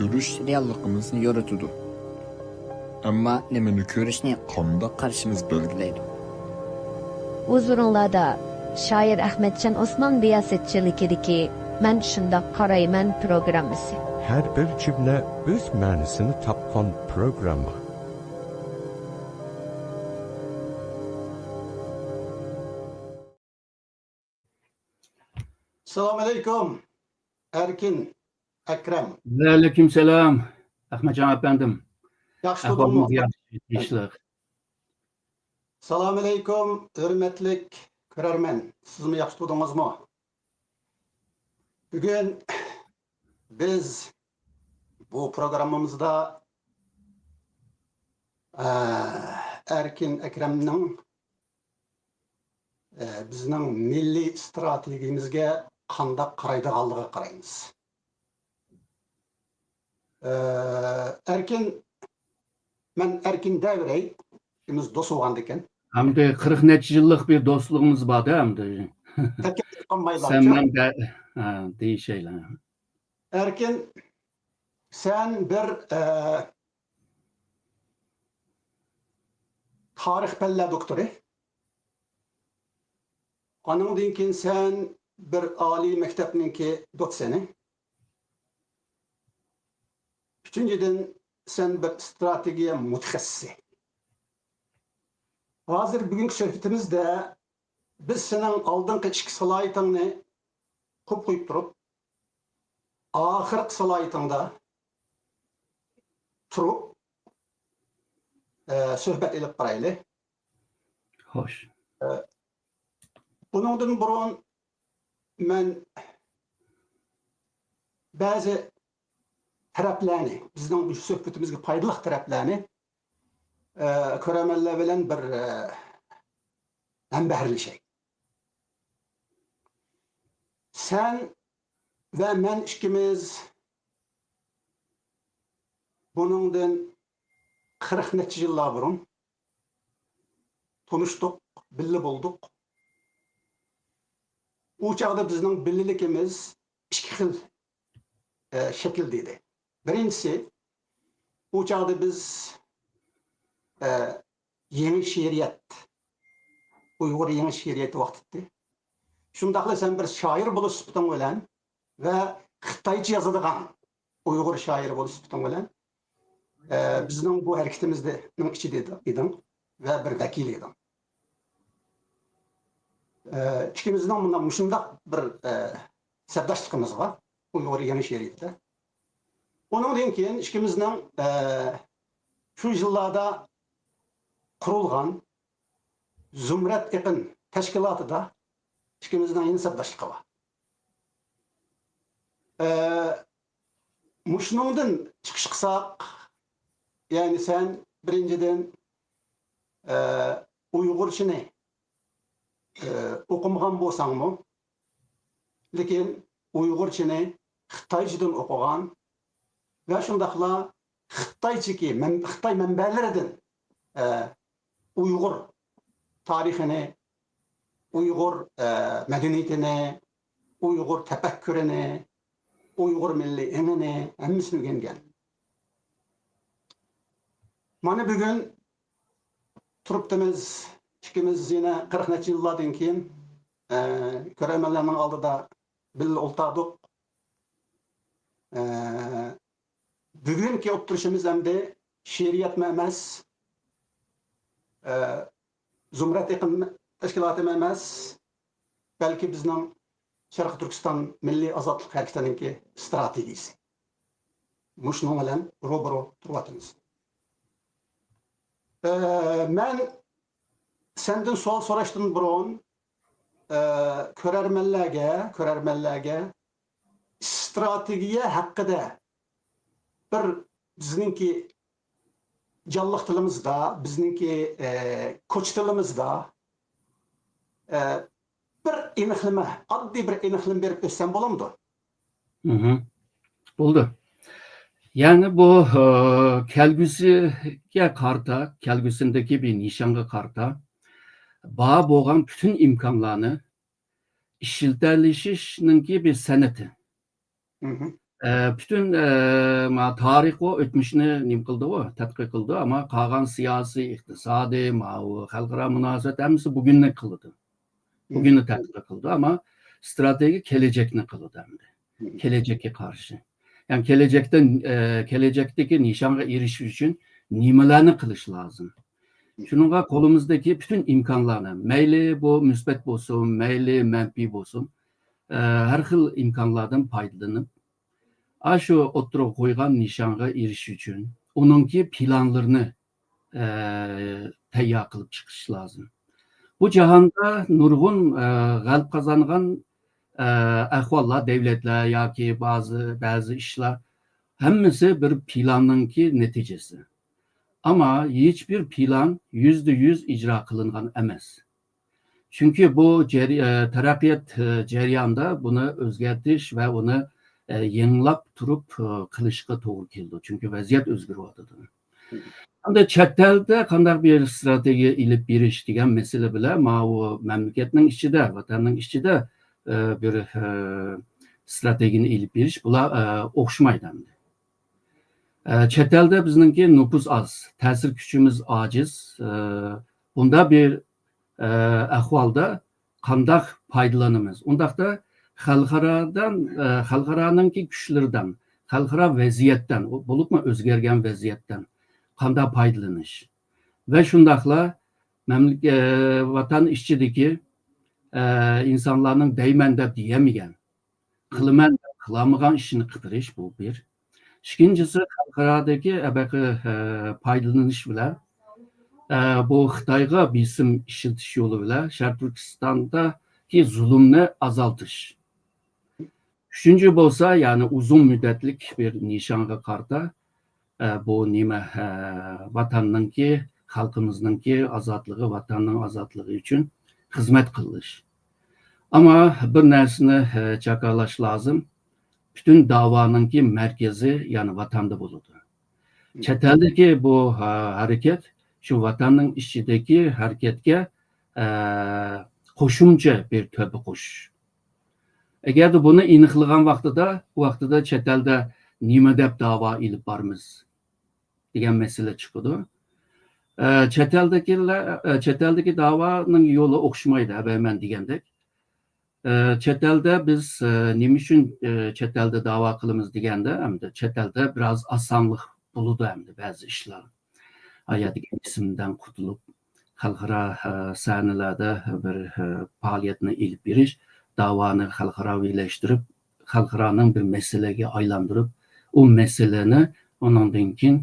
görüş reallıqımızı yaratıdı. Ama nemeni görüşne qanda qarşımız belgileydi. Huzurunlarda şair Ahmetcan Osman riyasetçilikideki "Men şundaq qarayman" programmasi. Her bir cümle öz ma'nosini topgan programma. Assalamu alaikum. Erkin, Ekrem. Aleykümselam. Ahmetcan efendim. Yaxşı Ahvalınız tutulmu. yaxşı, tinchlik. Assalamu alaikum. Hürmetlik körermen. Siz mi yaxşı tutudunuz mu? Bugün biz bu programımızda Erkin Ekrem'nin bizning milliy strategiyamizga qandaq qaraydiganligiga qaraymiz. Ben Erkin Devrey, ikimiz dost olgan ekan. Hamda 40 neçə yıllık bir dostluğumuz var da hamda. Tekrar qanmaylarca. Sen ben de değişeyle. Erkin, sen bir tarih pelle doktoru. Onundan keyin sen bir Ali mektepninki dotseni. Üçüncüden sen bir stratejiye mutaxassisi. Hazır bugünkü söhbetimizde biz senin aldığın ichki salohiyatini ko'p qo'yib turib, oxirgi salohiyatingda turib suhbat ilib qaraylik. Hoş. Bundan burun men bazı taraflarni, bizning bu suhbatimizga foydali taraflarni ko'ramanlar bilan bir hembehrleşey. Sen ve men ikimiz bunundan 40 neçə yıllar burun tanıştık, birli bulduk. O çağda bizning birlilikimiz iki xil şekildeydi. Birincisi, o çağda biz yeni şiiriyet, Uyghur yeni şiiriyeti vaxtıydı. Şundaqla sen bir şair bulup süpütün bilen ve Xitayca yazıdığan Uyghur şairi bulup süpütün bilen bizning bu hareketimizde içinde idin ve bir vekil idin. İkimizden bundan muşundaq bir sebdaşlığımız var Uyghur yeni şiiriyette. Ondan keyin ikimizden şu yıllarda kurulgan Zumrat Eqin teşkilatıda ikimizden yeni sebdaşlığı var. Muşnundan çıkış kısak, yani sen birinciden Uygurçini okumagan bolsaң mı? Lekin Uygurçini Xitaycadan okugan ve şundaqla Xitay menbelerinden Uygur tarihini, Uygur medeniyetini, Uygur tefekkürünü, Uygur milli emini, hemmisini öğrengen. Mana bugün turuptimiz, ikimiz yine 40 neçə yıllardan keyin köremenlerinin aldıda birli oltadık. Bugünkü oturuşumuz hem de şiiriyet memez, Zumrat Eqin teşkilatı memez, belki bizning Şarkı Türkistan Milli Azatlık Hareketi'ninki stratejisi. Muşnun bilen roboro turvatımız. Ben senden sual soraştım burun, körermenlerge stratejiye hakkında bir bizninki canlıq tilimizda, bizninki koç tilimizda bir eniqleme, addi bir eniqleme berip ötsem bolamdı. Oldu. Yani bu kelgüsüge karta, kelgüsündeki bir nişanga karta bağ boğan bütün imkanlarını işilterleşişinin bir seneti. Bütün tarix o ötmüşünü nim kıldı o, tadqiq kıldı ama kalan siyasi, iqtisadi, xalqaro munosabat hemsi bugünne kıldı. Bugünü tadqiq kıldı ama strateji gelecekni kıldı hem de. Gelecek'e karşı. Yani gelecekteki nişanga erişiş için nimalarni qilish lazım. Şununla kolumuzdaki bütün imkanlarını, meyli bu müsbet bolsun, meyli menfi bolsun, her xil imkanlardan faydalanıp, şu oturup koygan nişanga erişiş için onunki planlarını tayyor kılıp çıkış lazım. Bu cihanda nurgun galp kazangan ahvallar, devletler ya ki bazı işler hemmesi bir planınki neticesi. Ama hiçbir plan %100 icra kılıngan emas. Çünkü bu terakkiyat jarayonida bunu özgertish ve onu yenilap turup kılışqa to'g'ri keldi. Çünkü vaziyat o'zgaryapti. Endi chet elda qanday bir strategiya ilib berish degan masala bilan bu mamlakatning ichida, vatanning ichida bir stratejiyani ilib berish bular o'xshamaydi. Chet elda bizningki nüfus az, ta'sir kuchimiz ojiz. Bunda bir ahvolda qanday foydalanamiz? Undaqda xalqaroningki kuchlaridan, xalqaro vaziyatdan, bo'libmi o'zgargan vaziyatdan qanday foydalanish va shundaqla vatan ichidagi insonlarning deyman deb deyamagan, qilaman deb qilamagan ishini qidirish bu bir. İkincisi xalqarodagi foydalanish bilan bu Xitoyga bisim ishiltish yo'li bilan Sharq Turkistondagi zulmni azaltish. Üçüncü bo'lsa, yani uzun müddetlik bir nishonga qarta bu nima vatanninki, xalqimizningki ozodligi, vatanning ozodligi uchun xizmat qilish. Ama bir narsani chaqalash lazım. Bütün davanınki merkezi yani vatanda bo'ladi. Chet eldagi bu hareket şu vatanning ichidagi hareketga qo'shimcha bir to'pi qo'shish. Agarda buni aniqlagan vaqtida chet elda nima deb da'vo ilib bormiz degan masala chiqadi. Chet eldagi da'voning yo'li o'xshamaydi, men degandek. Chet elda biz nima uchun chet elda da'vo qilamiz deganda, hamda chet elda biraz osonlik bo'ladi hamda ba'zi ishlar. Hayotdagi ismdan qutulib, xalqaro sahnalarda bir faoliyatni ilib berish, davoni xalqaroviylashtirib, xalqaroning bir masalaga aylantirib, u masalani ondan keyin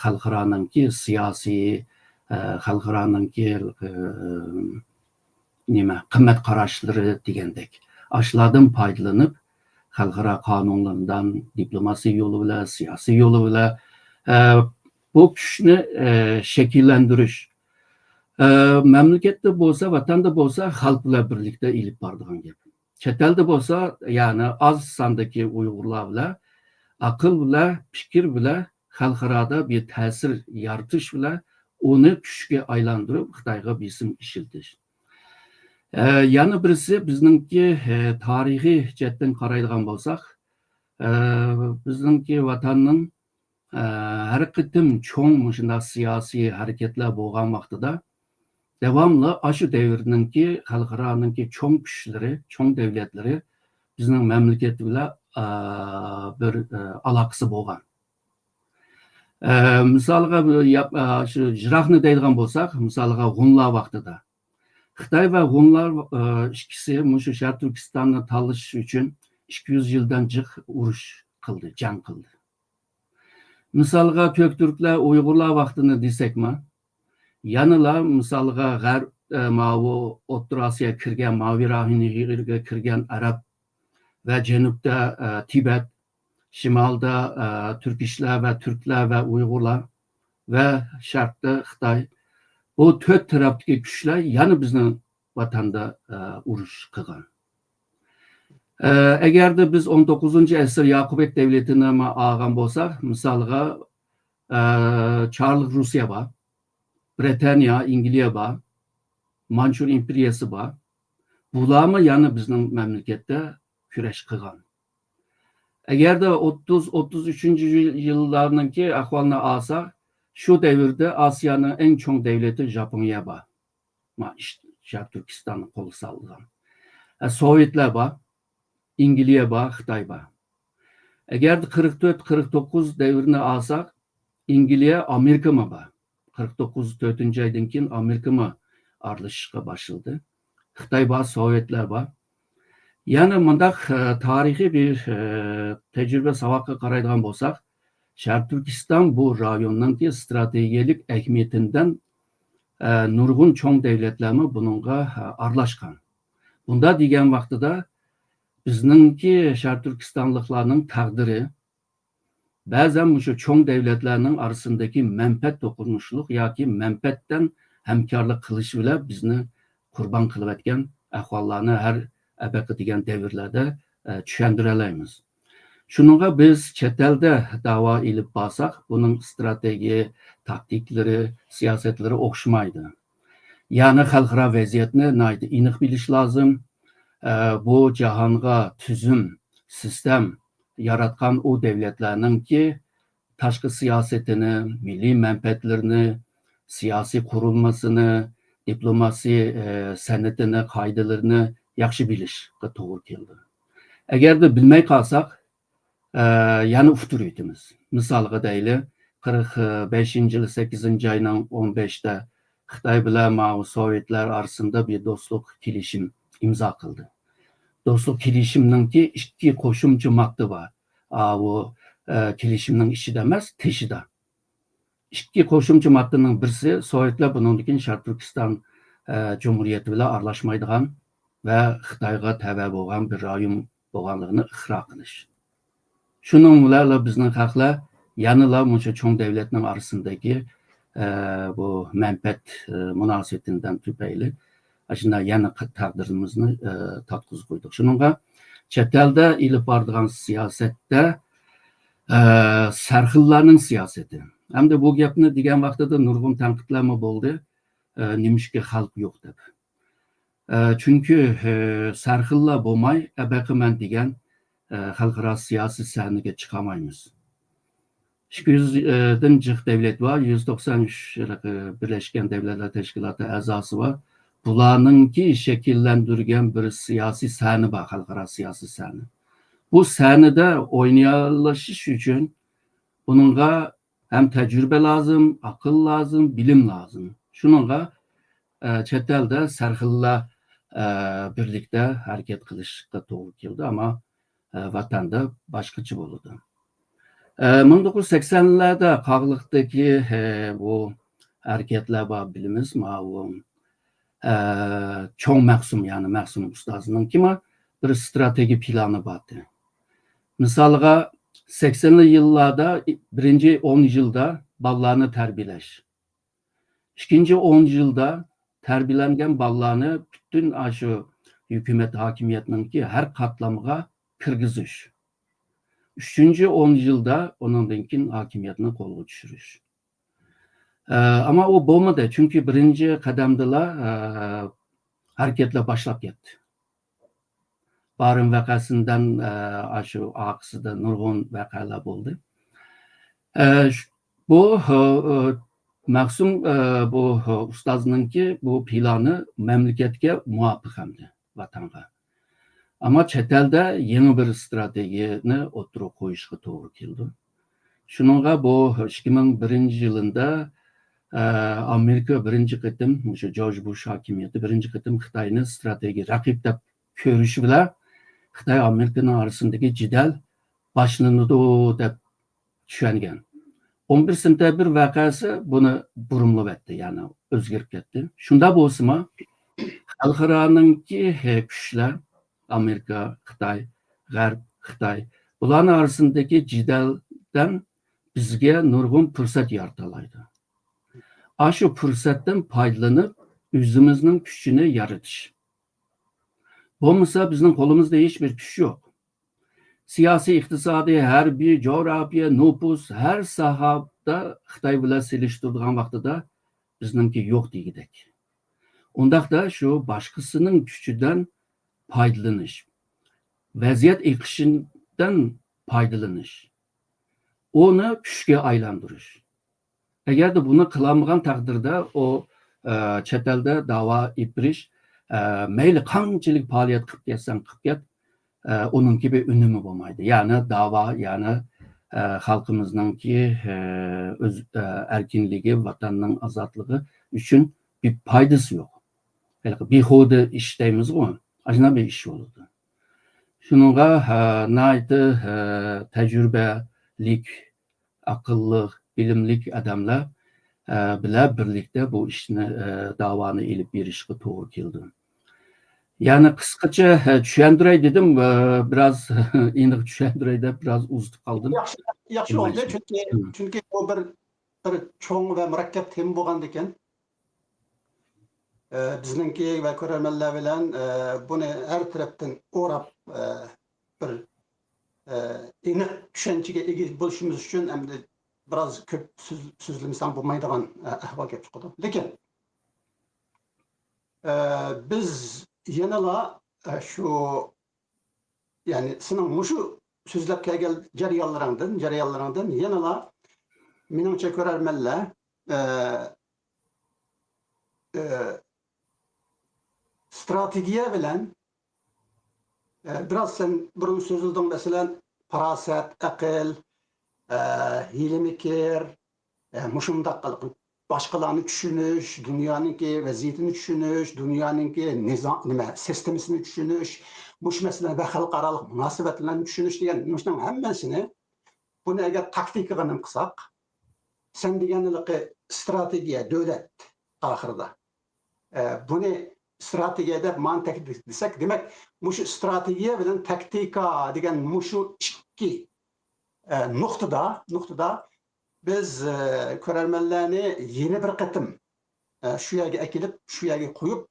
xalqaroningki siyosiy, xalqaroningki nima qimmat qarashlari degandek ashlardan foydalanib, xalqaro qonunlardan, diplomasiya yo'li bilan, siyosiy yo'li bilan bu kuchni shakllantirish. Mamlakatda bo'lsa, vatanda bo'lsa, xalq bilan birlikda ilib boradigan gap. Chet elda bo'lsa, ya'ni oz sondagi Uyg'urlar bilan aql bilan, fikr bilan xalqaroda bir ta'sir yaratish bilan uni kuchga aylantirib, Xitoyga bisim ishiltish. Yana birisi bizningki tarixiy jihatdan qaraydigan bo'lsak, bizningki vatanning har qitim cho'ng shunday siyosiy harakatlar bo'lgan vaqtida davomli shu davrninki xalqaroninki cho'ng kuchlari, cho'ng davlatlari bizning mamlakat bilan bir aloqasi bo'lgan. Misolga shu Jiroqni deydigan bo'lsak, misolga G'unlar vaqtida Xitoy va G'unlar ikkisi shu Sharq Turkistonni tanlash uchun 200 yildan jiq urush qildi, jang qildi. Misolga Köktürklar, Uyg'urlar vaqtini desakmi, yanıla misolga G'arb O'rta Osiyoga kirgan, Mavi Rohiniga kirgan arab va janubda Tibet, shimolda turkishlar va turklar va Uyg'urlar va sharqda Xitoy. Bu to'rt tarafdagi kuchlar yana bizning vatanda urush qilgan. Agarda biz 19-asr Yaqubet davlatini olgan bo'lsak, misolga Çarlık Rusya bor, Britaniya, Angliya bor, Manchur imperiyasi bor. Bularmi yana bizning mamlakatda kurash qilgan. Agarda 30-33 yillarninki ahvolini olsak, shu davrda Osiyoning eng cho'ng davlati Yaponiya bor. Sharq Turkistonni qo'l solgan. Sovetlar bor, İngiliye bor, Xitoy bor. Agarda 44-49 davrini olsak, İngiliye Amerika mı bor? 49 4-oydan keyin Amerika mı aralashishga başladı. Xitoy bor, Sovetlar bor. Yani mundaq tarixiy bir tecrübe savaqqa qaraydigan bo'lsak, Sharq Turkiston bu rayonninki strategiyalik ahamiyatidan nurg'un cho'ng davlatlarmi buningga aralashgan. Bunda degan vaqtida bizningki Sharq Turkistonliklarning taqdiri ba'zan shu cho'ng davlatlarning orasindagi manfaat to'qinishlik yoki manfaatdan hamkorlik qilish bilan bizni qurbon qilayotgan ahvollarni har abaqa degan davrlarda tushuntira olamiz. Shuningga biz chet elda da'vo ilib borsak, buning strategiya, taktiklari, siyosatlari o'xshamaydi. Ya'ni xalqaro vaziyatni aniq bilish lozim. Bu jahonga tuzum, sistem yaratgan o devletlarninki tashqi siyosatini, milliy manfaatlarini, siyosiy qurilmasini, diplomasi san'atini, qoidalarini yaxshi bilishga to'g'ri keldi. Agarda bilmay qolsak, yana uftur etamiz. Misolga deyli, 45-yil 8-oyning 15'da Xitoy bilan Sovetlar orasida bir do'stlik kelishim imzo qildi. Do'stlik kelishimninki ikki qo'shimcha madda bor. Bu kelishimning ichida emas, teshida. Ikki qo'shimcha maddaning birisi Sovetlar bundan keyin Sharq Turkiston Cumhuriyeti bilan aralashmaydigan va Xitoyga tabe bo'lgan bir rayon bo'lganligini iqror qilish. Shuning bilan bizning xalqlar yanada muncha cho'ng davlatning orasindagi bu manfaat munosabatidan tufayli shunday yana taqdirimizni tatqizib qo'ydik. Shuningga chet elda ilib boradigan siyosatda sarxillarning siyosati. Hamda bu gapni degan vaqtida nurg'un tanqidlar bo'ldi. Nimishga xalq yo'q deb. Chunki sarxillar bo'lmay, abaqiman degan xalqaro siyosiy sahnaga chiqamaymiz. 200'dan jiq davlat var, 193 Birleşken Devletler Teşkilatı a'zosi var. Bularninki shakllantirgan bir siyosiy sahna bor, xalqaro siyosiy sahna. Bu sahnada o'ynayolishish uchun buningga ham tajriba lozim, aql lozim, bilim lozim. Shuningga chet elda sarxillar birlikda harakat qilishga to'g'ri keldi, ammo vatanda boshqacha bo'ldi. 1980'lerde Qaqliqdagi bu hareketler var bilimiz, ma'lum. Çoğ Mahsum, yani Mahsum Ustazining kimi bir strateji planı vardı. Misalga 80'li yıllarda birinci 10 yılda ballarını terbiyeleş. İkinci 10 yılda terbiyelengen ballarını bütün şu hükümet hakimiyetinin ki her katlamına kırgızış. Üçüncü 10 yılda onun denkin hakimiyetine kolu düşürüş. Ama o bo'lmadi, çünkü birinci kademdiler hareketle başlap gitti. Barın vakasından şu akısıda nurg'un vakalar oldu. Bu Mahsum bu ustazininki bu planı memleketke muvafiq hamdi, vatanga. Ama chet elda yeni bir stratejiyani o'tirib qo'yishga to'g'ri keldi. Shuningga bu 2001 yilida Amerika birinchi qitim, o'sha George Bush hokimiyati birinchi qitim Xitoyni strategik raqib deb ko'rishi bilan Xitoy Amerikaning orasidagi jidal boshlanadi deb tushungan. 11 sentabr voqeasi buni burumlab etdi, ya'ni o'zgarib ketdi. Shunda bo'lsa-mu, xalqaroninki kuchlar Amerika, Xitoy, G'arb, Xitoy bularning orasindagi jidaldan bizga nurg'un fursat yaratalaydi. Shu fursatdan foydalanib o'zimizning kuchini yaratish. Bo'lmasa bizning qo'limizda hech bir kuch yo'q. Siyosiy, iqtisodiy, harbiy, coğrafya, nüfus her sahada Xitoy bilan selishtirgan vaqtida bizningki yo'q degidek. Undaqda shu boshqasining kuchidan foydalanish, vaziyat iqishidan paydalanış. Onu küçke aylandırış. Eğer de bunu kılamıgan takdirde o chet elde dava ipiriş meyli qanchalik faoliyat qilib ketsan qilib ket onun gibi ünümü bo'lmaydi. Yani dava, yani halkımızningki öz erkinligi, vatanning azodligi uchun bir paydası yok. Behuda ish deymiz-ku, ajnabi ish bo'ladi. Shuningga nihoyatda tajribalik, aqlli, bilimlik odamlar bilan birlikda bu ishni davoni ilib berishga to'g'ri keldi. Yani kısaca tushuntiray dedim, biraz aniq tushuntiray deb biraz uzatib qoldim. Yaxshi oldu çünkü o bir cho'ng ve murakkab tema bo'lgan ekan. Bizninki ve ko'rarmanlar bilan buni her tarafdan o'rab bir aniq tushunchaga ega bo'lishimiz uchun endi biraz ko'p so'zlamasam bo'lmaydigan ahvol kelib chiqdi. Lekin biz yanala şu yani senin muşu sözlep kelgen jarayonlaringdan yanala menimcha ko'rarmanlar strategiya bilan biraz sen burun sözüldün mesela parasat, aql, hiylemikir, muşundaq qılıp başkalarını düşünüş, dünyanınki vaziyetini düşünüş, dünyanınki sistemisini düşünüş, muş mesela ve halkaralık münasebetlerini düşünüş diyen muştan hemmesini bunu eğer taktika qanım qısak, sen deganligi strategiya devlet ahırda. Bunu strategiya deb mantık desek, demek muşu strategiya bilen taktika degan muşu ikki noktada biz ko'rarmanlarni yeni bir qatım şu yerga akilib, şu yerga qo'yib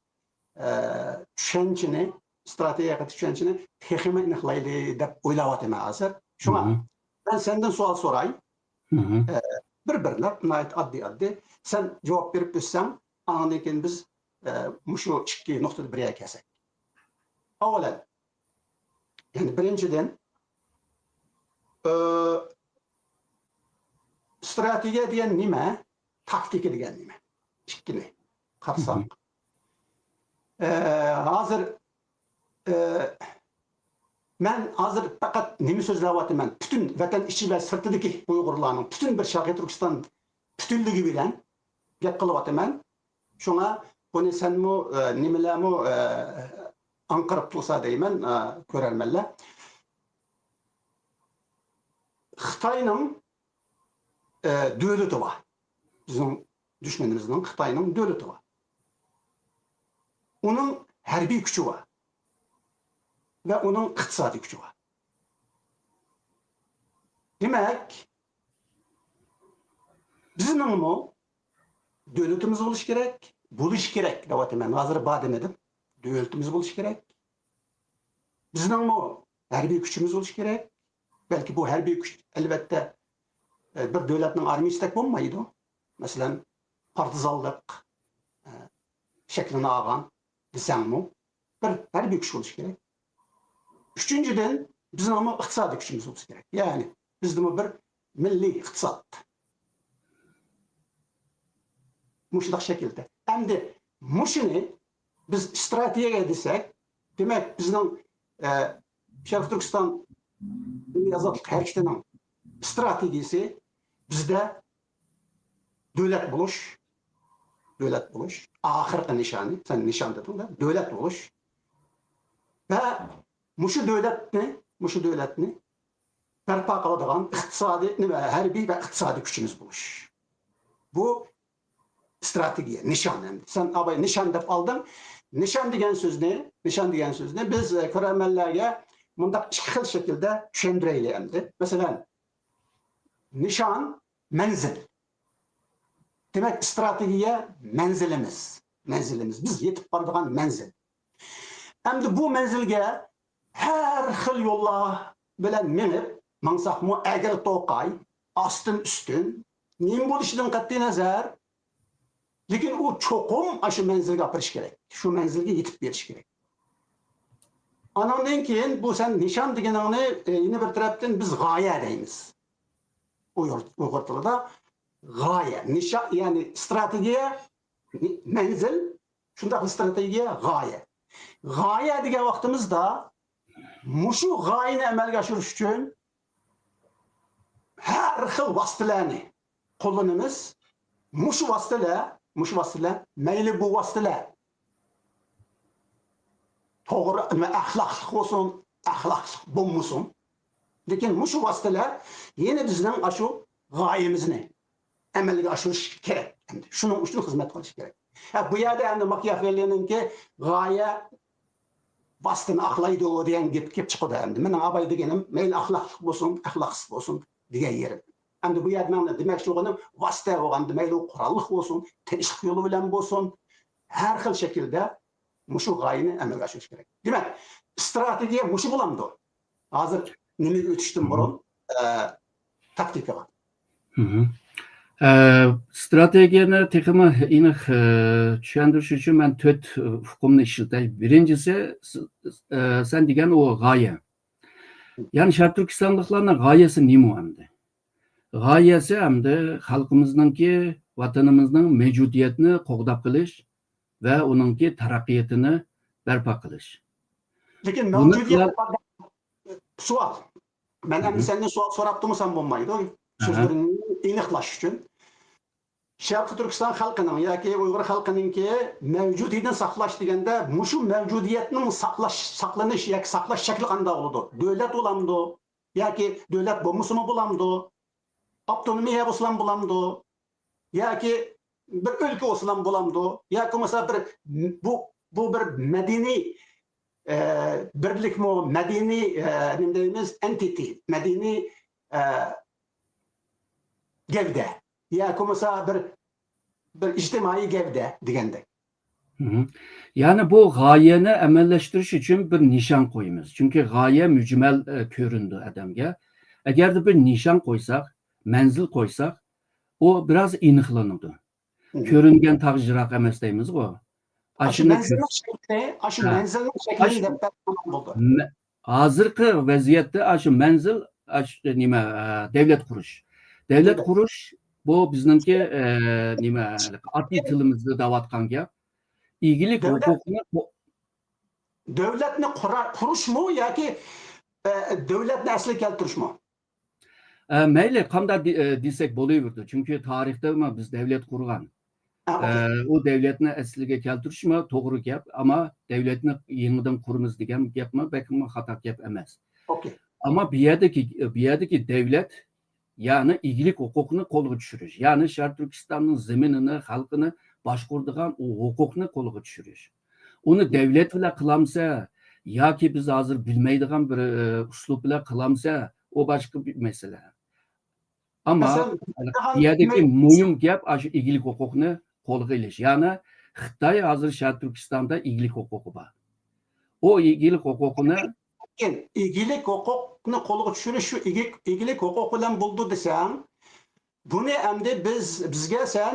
tushunchini, strategiyaga tushunchini texnik aniqlaydi deb o'ylayapman hozir. Shunga ben senden savol so'ray. Bir-birlab oddiy sen javob berib o'tsan, andan keyin biz mushu ikki nuqtada bir yerga kelsak. Avvalan yani birinchidan strategiya degan nima, taktika degan nima? Ikkini qarsak. Hozir men hozir faqat nima so'zlayapman? Butun vatan ichi va sirtidagi Uyg'urlarning butun bir Sharqiy Turkiston butunligi bilan gap qilyapman. Shunga buni senmi nimalarmi anqirib tursa deyman, ko'rarmanlar. Xitoyning devleti var. Bizim düşmanımızın Xitayning devleti var. Onun harbiy kuchi var. Ve onun iqtisodiy kuchi var. Demek bizning devletimiz bo'lish kerak, deyapman. Hozir bor demedim. Devletimiz bo'lish kerak. Bizning harbiy kuchimiz bo'lish kerak. Belki bu harbiy kuch elbette bir devletning armiyasida bo'lmaydi. Masalan, partizanlik shaklini olgan desangmi, bir harbiy kuch bo'lishi kerak. Uchinchidan, bizning iqtisodiy kuchimiz bo'lishi kerak. Ya'ni bizning bir milliy iqtisod. Mushundaq shaklda. Endi mushuni biz strategiya desak, demak bizning Sharq Turkiston milliy azodlik harakatining stratejisi bizde devlet buluş, ahirki nişanı, sen nişan dedin de, devlet buluş ve muşu devletini berpa qiladigan iqtisodiy ve harbiy ve iqtisodiy kuchimiz buluş. Bu strategiya, nişan. Sen abay nişan deb aldın. Nişan degan so'zni biz ko'rarmanlarga bundaq ikki xil shaklda tushuntiraylik endi. Masalan, nişan, menzil. Demek stratejiye menzilimiz. Biz yetip baradigan menzil. Endi bu menzilge her xil yollar bilen minib, mansaqmı egri to'qay, astın üstün, nim bo'lishidan qat'iy nazar, lekin u cho'qim shu menzilga kirish kerak. Shu menzilga yetib berish kerak. Anandan keyin bu sen nişan deganingni yine bir taraftan biz g'oya deymiz. Uyg'ur tilida g'oya, nişan yani strategiya, manzil, shunday strategiya, g'oya. G'oya degan vaqtimizda mushu g'oyani amalga oshirish uchun har xil vositalarni qo'llanamiz. Mushu vositalar, mayli bu vositalar to'g'ri, axloqli bo'lsin, axloqli bo'lmasin. Lekin mushu vositalar yana bizning shu g'oyamizni amalga oshirish kerak. Shuning uchun xizmat qilish kerak. Bu yerda endi Machiavelliningki g'oya vositani aqlaydi degan gap kelib chiqadi endi. Meni abay deganim mayli axloqli bo'lsin, axloqsiz bo'lsin degan yeri. Endi bu yerda men demoqchi bo'lganim vosita bo'lganda mayli u qurolliq bo'lsin, tinchlik yo'li bilan bo'lsin, har xil shaklda mushu g'oyani amalga oshirish kerak. Demak, strategiya mushu bo'lamdi. Hozir nimaga o'tishdan burun taktikaga. Strategiyani texmi aniq tushuntirish uchun men 4 hukmni ishlatay. Birinchisi sen degan o g'oya. Ya'ni Sharq Turkistonliklarning g'oyasi nima endi? G'oyasi endi xalqimizningki, vatanimizning mavjudiyatini qo'g'dab qilish va uningki taraqqiyotini barpo qilish. Lekin mavjudiyat savol. Men endi sendan savol so'rab turmasam bo'lmaydi. So'zlaringni aniqlash uchun Sharq Turkiston xalqining yoki Uyg'ur xalqiningki mavjudiyatini saqlash deganda mushu mavjudiyatning saqlanish yoki saqlash shakli qanday bo'ladi? Davlat bo'lamdi yoki davlat bo'lmasimi bo'lamdi? Avtonomiya bo'lsa bo'lamdi yoki bir o'lka bo'lsa bo'lamdi yoki mesela bu bir madaniy birlikmi, madaniy nima deymiz, entity, madaniy gavda yoki mesela bir ijtimoiy gavda degandek. Yani bu g'oyani amallashtirish uchun bir nishon qo'yamiz. Chunki g'oya mujmal ko'rindi odamga. Agarda bir nishon qo'ysak, manzil qo'ysak, o biraz aniqlanadi. Ko'ringan tog' jiroq emas deymiz-ku. Hozirgi vaziyatda shu manzil nima davlat qurish. Davlat qurish bu bizningki nima oddiy tilimizda davatgan gap. İlgilik hukukunu davlatni qurishmi yoki davlatni asli keltirishmi? Mayli qanday desak bo'laverdi. Chunki tarixda biz davlat qurgan. O davlatni asliga keltirishmi to'g'ri gap, ammo davlatni yangidan quramiz degan gapmi, balki xato gap emas. Okay. Ammo bu yerdagi davlat ya'ni iglik hukukunu qo'lga tushirish, ya'ni Sharq Turkistonning zaminini, xalqini boshquradigan o hukukni qo'lga tushirish. Uni davlat bilan qilamsa yoki biz hozir bilmaydigan bir uslub bilan qilamsa, o boshqa bir masala. Ammo bu yerdagi muhim gap shu iglik hukukni qo'lga ilish. Ya'ni Xitoy hozir Sharq Turkistonda iglik huquqi bor. O iglik hukukini iglik hukukni qo'lga tushirish shu iglik huquq bilan bo'ldi desam, buni endi bizga sen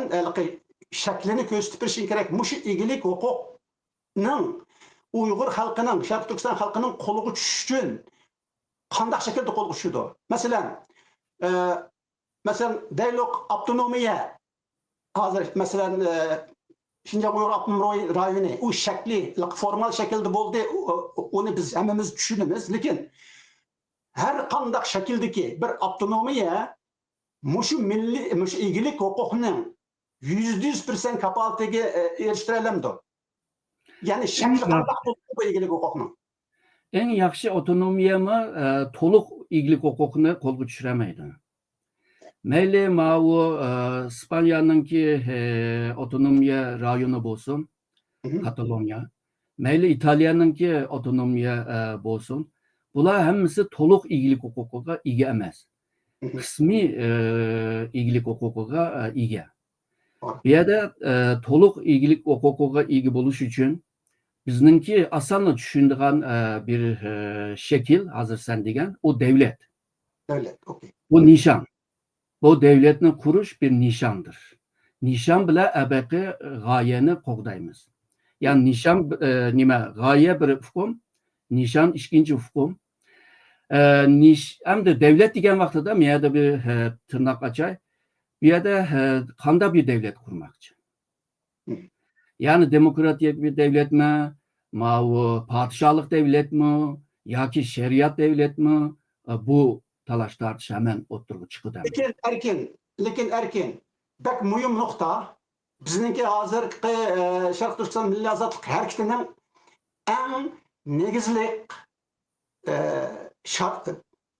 shaklini ko'rsatib berishing kerak. Mushu iglik huquqning Uyg'ur xalqining, Sharq Turkiston xalqining qo'lga tushishi uchun qanday shaklda qo'lga tushdi? Masalan, deylik avtonomiya hozir masalan Şinjan Uyg'ur Avtonom rayoni u shakli, formal shaklda bo'ldi, uni biz hammamiz tushunamiz, lekin har qanday shakldagi bir avtonomiya mushu milliy, mushu iglik huquqining 100% kapolatiga erishtiriladi. Ya'ni shakli qanday bo'ldi bu iglik huquqining? Eng yaxshi avtonomiyami to'liq iglik huquqini qo'lga tushiramaydi. Mayli ma'u İspaniyaningki avtonomiya rayoni bo'lsin, Kataloniya, mayli Italiyaningki avtonomiya bo'lsin, bular hammasi to'liq iglik huquqiga ega emas. Qismiy iglik huquqiga ega. Bu yerda to'liq iglik huquqiga ega bo'lish uchun bizningki osonla tushunadigan bir shakl hozir sen degan o davlat. Davlat, okey. Bu nishon. Bu davlatni qurish bir nishondir. Nishon bilan abaqi g'oyani qo'g'daymiz. Ya'ni nishon nima? G'oya bir hukm, nişan ikkinchi hukm. Hamda devlet degan vaqtida men yerda bir tırnak açay. Bu yerda qanday bir devlet kurmakçı. Yani demokratik bir devlet mi? Padişahlık devlet mi? Yoki şeriat devlet mi? Bu talaş tartış hemen oturup çıkıdı. Lekin erkin. Bak mühim nokta. Bizniki hazırki Şarkı Türkistan Milli Azadlık Hareketi'nin en negizlik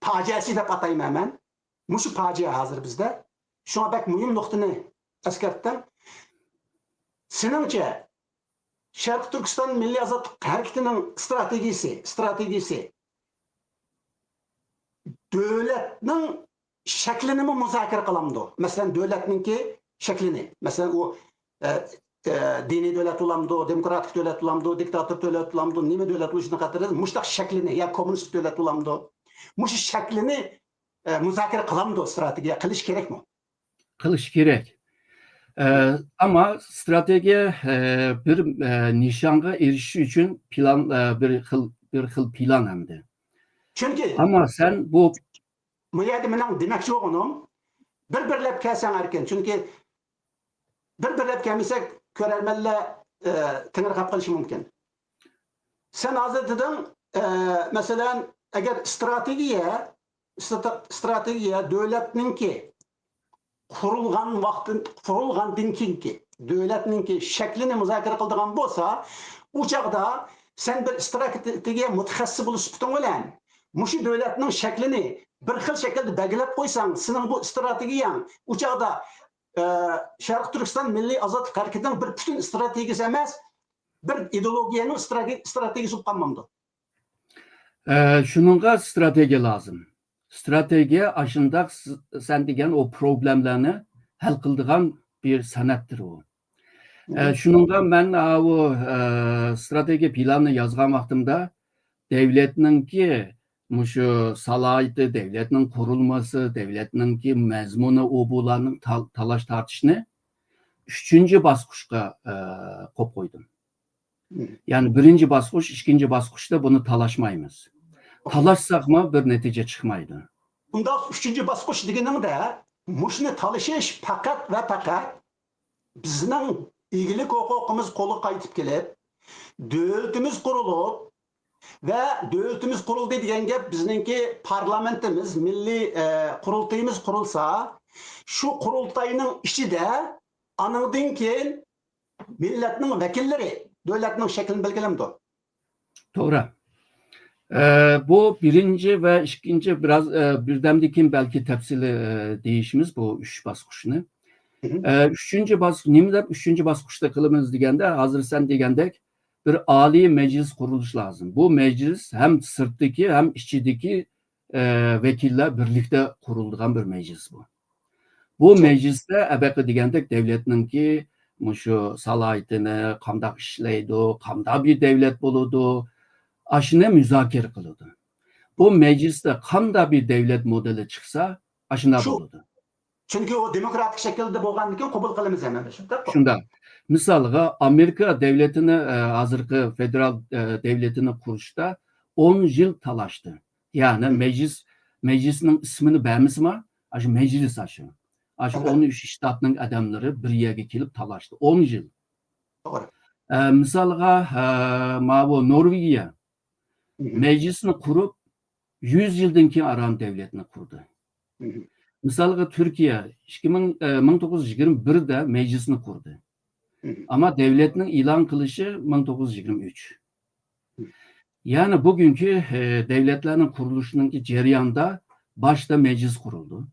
faciası dep atayım hemen. Muşu facia hazır bizde. Şuna bak mühim noktanı eskerttim. Senimce Şarkı Türkistan Milli Azadlık Hareketi'nin stratejisi devletinin şeklini mi müzakere kılamdı? Mesela devletninki şeklini. Mesela o dini devlet olamdı, demokratik devlet olamdı, diktatör devlet olamdı, nime devlet oluşuna katırdı. Muştak şeklini ya komünist devlet olamdı. Muş şeklini müzakere kılamdı stratejiye. Kılış gerek mi? Kılış gerek. Ama strateji bir nişanga erişiş için plan bir xil plan hemdi. Çünkü ama sen bu müyade menan demekçi oğlum bir kelsen erken. Çünkü bir kelmesek körelmelle tınır kapılışı mümkün. Sen hazır dedin mesela eğer stratejiye devletninki kurulgan dinkinki devletninki şeklini müzakere kıldırgan bolsa o çağda sen bir stratejiye mutaxassis bulup süpütün olan muşu devletinin şeklini bir xil şekilde belgilep koysan senin bu stratejiyan o çağda Şarkı Türkistan Milli Azadlık Hareketi'nin bir bütün stratejisi emez bir ideolojiyanın stratejisi olmamdı. Şununla strateji lazım. Strateji aşında sen degen o problemlerini hal kıldırgan bir sanatdır o. Şununla ben o strateji planını yazgan vaktimde devletninki muşu salaydı, devletinin kurulması, devletninki mezmunu o bulanın talaş tartışını üçüncü baskuşka kop koydum. Yani birinci baskuş, ikinci baskuşta bunu talaşmayımız. Talaşsak mı bir netice çıkmaydı. Bunda üçüncü baskuş degenin de muşunu talışış fakat bizning ilgili hukukumuz kolu kayıtıp gelip devletimiz kurulup ve devletimiz kuruldu degan gap bizninki parlamentimiz, milli kurultayımız kurulsa şu kurultayının içinde anıldın ki milletinin vekilleri devletinin şeklini belgelemdi. Doğru. Bu birinci ve ikinci biraz birdemdikin belki tepsili değişimiz bu üç baskuşunu. Üçüncü baskuşta kılımız degende hazır sen degendek bir Ali meclis kuruluş lazım. Bu meclis hem sırttaki hem içindeki vekiller birlikte kurulduğun bir meclis bu. Bu mecliste ebeki degendek devletninki şu salayetini, kamdak işleydi, kamda bir devlet buludu, aşına müzakere kılıdı. Bu mecliste kamda bir devlet modeli çıksa aşına buludu. Çünkü o demokratik şekilde bolgandan kabul kılımız hemen. Şunda. Misalga Amerika devletini hazırki federal devletini kuruşta 10 yıl talaştı. Yani meclisinin ismini beğenmişsem aşı meclis aşı. Aşı 13 ştatның adamları bir yerge kelip talaştı. 10 yıl. Doğru. Misalga bu Norvegiya meclisini kurup 100 yıldan keyin aran devletini kurdu. Misalga Türkiye 1921'de meclisini kurdu. Ama devletinin ilan kılışı 1923. Yani bugünkü devletlerin kuruluşunun cereyanda başta meclis kuruldu.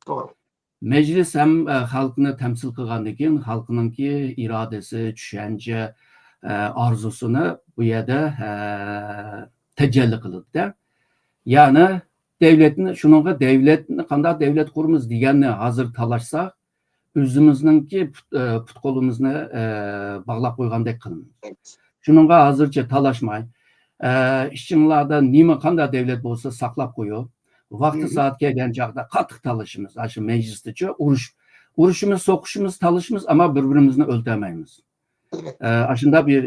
Doğru. Meclis hem halkını temsil kılgandan keyin halkınınki iradesi, düşünce, arzusunu bu yerde tecelli kılıdı. Yani devletini, şununla devletini, kanday devlet kurumuz deganni hazır talaşsak, özümüzninki put kolumuzni bağlap koygandek kılınız. Şununla hazırca talaşmay. İşçilarda nima kanday devlet bolsa saklap koyuyor. Vakti saat kelgen çağda katık talışımız. Aşı meclistiçe uruşumuz, sokuşumuz, talışımız ama birbirimizni öldüremeyimiz. Aşında bir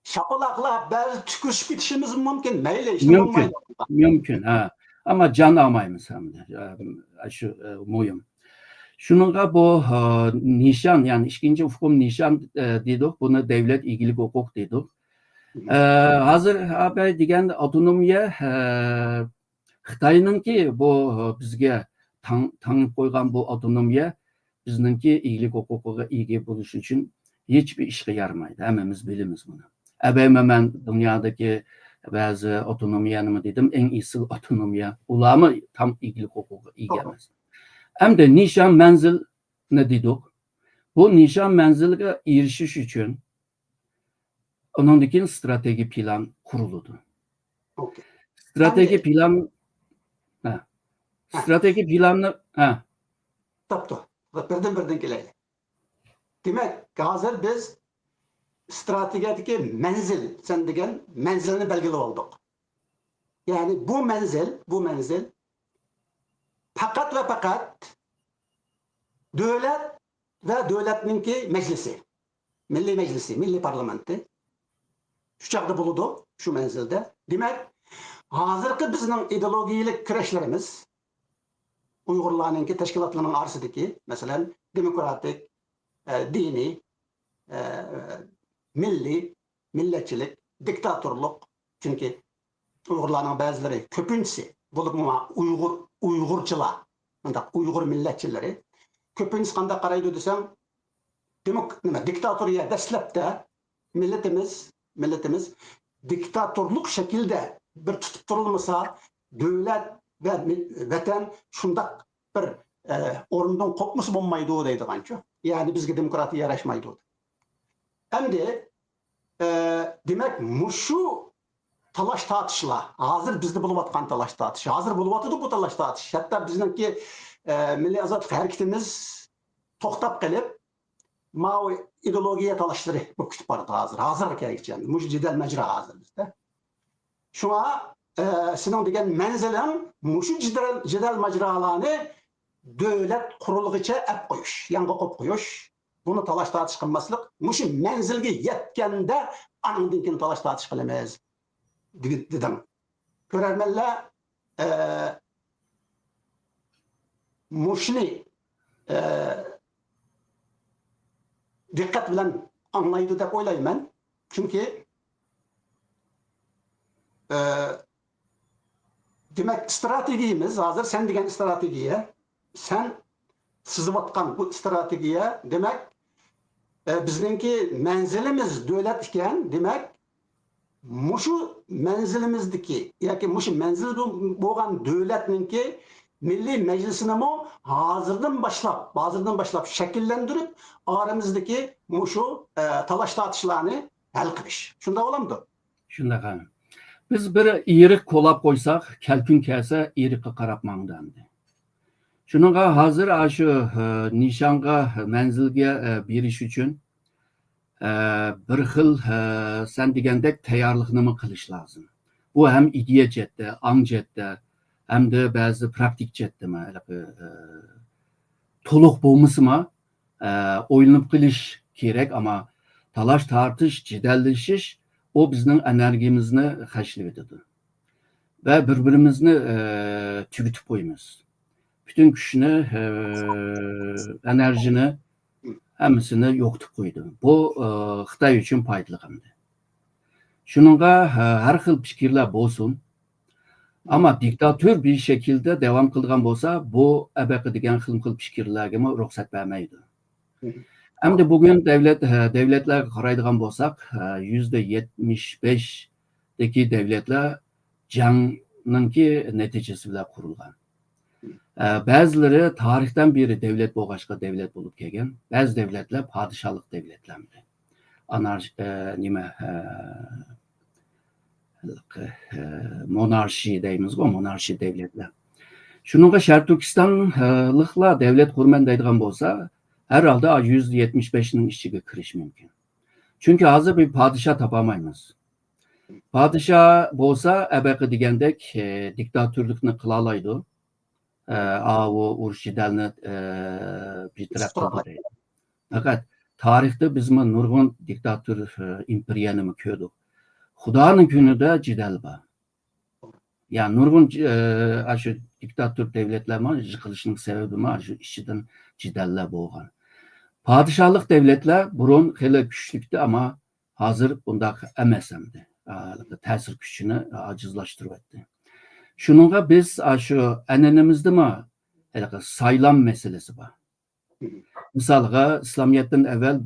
Şapalaqla bazı tükürüş bitişimiz mümkün. Meyle işte olmaydı. Mümkün. Ha. Ama can almayımız hem de. Şu muyum. Şununla bu nişan yani ikinci hukum nişan dedik. Bunu devlet ilgili hukuk dedik. Hazır haber degan avtonomiya Xitoyningki bu bizga tanib qo'ygan bu avtonomiya bizningki egalik huquqiga ega bo'lish uchun hech bir ishga yaramaydi. Hammamiz bilamiz buni. Abayman dunyodagi ba'zi avtonomiya nima dedim, eng esil avtonomiya. Ularmi tam egalik huquqiga ega emas. Hamda nishon manzilni dedik. Bu nishon manzilga erishish uchun ondan keyin strateji plan quriladi. Okay. Strateji plan strateji planni Tapdı. Birden geleydi. Demek hazır biz stratejideki menzil, sen degen menzilini belgeli olduk. Yani bu menzil fakat ve fakat devlet ve devletninki meclisi, milli meclisi, milli parlamenti şu çağda buludu, şu menzilde. Demek hazırki bizning ideologiyalik kurashlarimiz Uygurlarninki teşkilatlarının arasındaki mesela demokratik, dini, milli, milletçilik, diktatörlük. Çünkü Uygurlarning bazıları köpüncüsü bulup Uygurçılar, Uygur milletçileri köpüncüsü qanday qaraydi desem diktatoriya dastlabda milletimiz diktatörlük şekilde bir tutup turulmasa devlet ve vatan şundak bir orundan kopması olmaydı deydi kanço. Yani bizge demokratiya yaraşmaydı. Hem de demek muşu talaş tartışla hazır bizde buluvatkan talaş tartışı. Hazır buluvatıdı bu talaş tartışı. Hatta bizimki Milli Azadlık hareketimiz toktap gelip Mao ideolojiye talaşları bu kütüp vardı hazır. Hazır gerekçen. Muş cidel mecra hazır bizde. Şuna senin degen menzilen muşu cidel mecralarını devlet kurulğıça ep koyuş. Yanga kop koyuş. Bunu talaş tartış kılmaslık. Muşu menzilge yetkende anın dinkin talaş tartış kılamaz. Dedim. Görermenle muşni dikkat bilen anlaydı dep oylayım ben. Çünkü demek stratejimiz hazır sen degen stratejiye sen sızıvatkan bu stratejiye demek bizninki menzilimiz devlet iken demek muşu menzilimizdeki yani muşu menzil boğan devletninki milli meclisine mi hazırdan başlap şekillendirip aramızdaki muşu talaş tartışlarını hal kılış. Şunda olamdı. Şunda kanım. Biz bir iyirik kolap koysak, kelkün kelse iyirikka qarap mağdandı. Şununla hazır şu nişanga, menzilge bir iş için bir xil sen degandek tayyorlikni mi qilish lazım. Bu hem ideya chetda, ang chetda, hem de bazı praktik chetdami, to'liq bo'lmasimi, o'ylanib qilish kerak, ama talash tartish, jidallashish o bizning energiyamizni xashlab etadi. Ve birbirimizni tugitib qo'yamiz. Bütün kuchni, enerjini hammasini yo'qotib qo'ydi. Bu Xitoy uchun foydali hamdi. Shuningga har xil fikrlar bo'lsin, ama diktatör bir şekilde devam qilgan bo'lsa, bu abaqa degan xil fikrlarga ruxsat bermaydi. Hamda bugün devletlerga qaraydigan bo'lsak, %75'deki devletler jangninki natijasi bilan qurilgan. Bazıları tarihten beri devlet bo'lg'achqa devlet bulup kelgan. Bazı devletler padişahlık devletlerdi. Monarşi deymiz-ku, monarşi devletler. Şununla Şarkı Türkistanlıkla devlet kurman deydigan bo'lsa, herhalde %75'nin işçiga kirish mümkün. Çünkü hazır bir padişah tapamaymiz. Padişah bo'lsa, abaqa degandek diktatörlükni qila oladi. O urush jidalni bir tarafda deydi. Fakat tarixte bizmi nurg'un diktator imperiyani ko'rdik. Xudoning kunida jidal bor. Yani nurg'un shu diktator devletler yıkılışının sebebi shu ichidan jidallar bo'lgan. Padişahlık devletler burun hali kuchlikdi, ama hozir bundaq emas endi. Ta'sir kuchini ajizlashtirib etdi. Shuningga biz shu an'anamizdami saylam meselesi bor. Misalga İslamiyet'ten evvel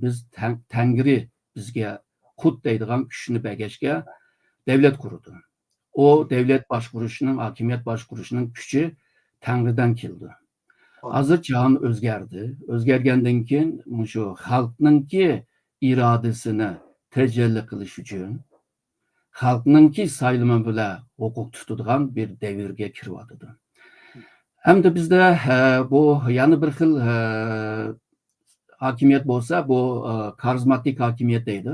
biz Tengri bizge Kut deydigan kuchni bergachga devlet kurdu. O devlet başkuruşunun, hakimiyet başkuruşunun gücü Tengri'den keldi. Hazır cihan özgerdi. Özgergenden keyin şu halkningki iradesini tecelli qilish uchun xalqningki saylimi bilan huquq tutadigan bir davrga kiryapti. Hamda bizda bu yana bir xil hakimiyet bo'lsa, bu karizmatik hakimiyet deydi.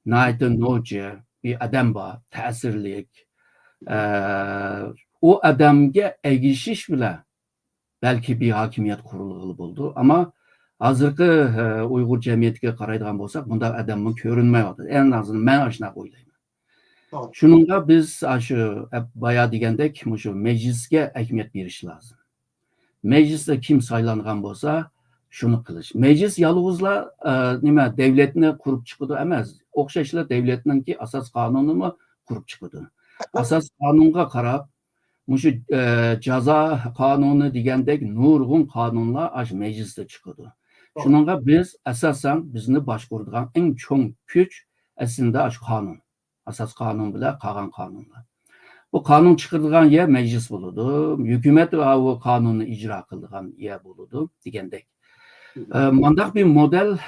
Nayta noji bir adam bor, ta'sirlik. O adamga ergishish bilan belki bir hakimiyet kurulğulu buldu, ama hozirgi Uyg'ur jamiyatiga qaraydigan bo'lsak, bunda adamni ko'rinmayapti. En azından men shunaqa o'ylayman. Shuningga biz shu boya degandek shu meclisga ahamiyat berish lozim. Meclisda kim saylangan bo'lsa, shuni qilish. Meclis yolg'izla nima devletni qurib chiqadi emas. O'xshashlar devletninki asos qonunini qurib chiqadi. Asas kanunga qarab, şu ceza kanunu degandek nurg'un qonunlar aş meclisde çıkıyordu. Şununla biz esasen bizni başkurduğun en çok güç aslında aş kanun. Asas kanun bile kalan kanunlar. Bu kanun çıkırdıgan yer meclis buludu. Hükümet o kanunu icra kıldıgan yer buludu degandek. Mandak bir model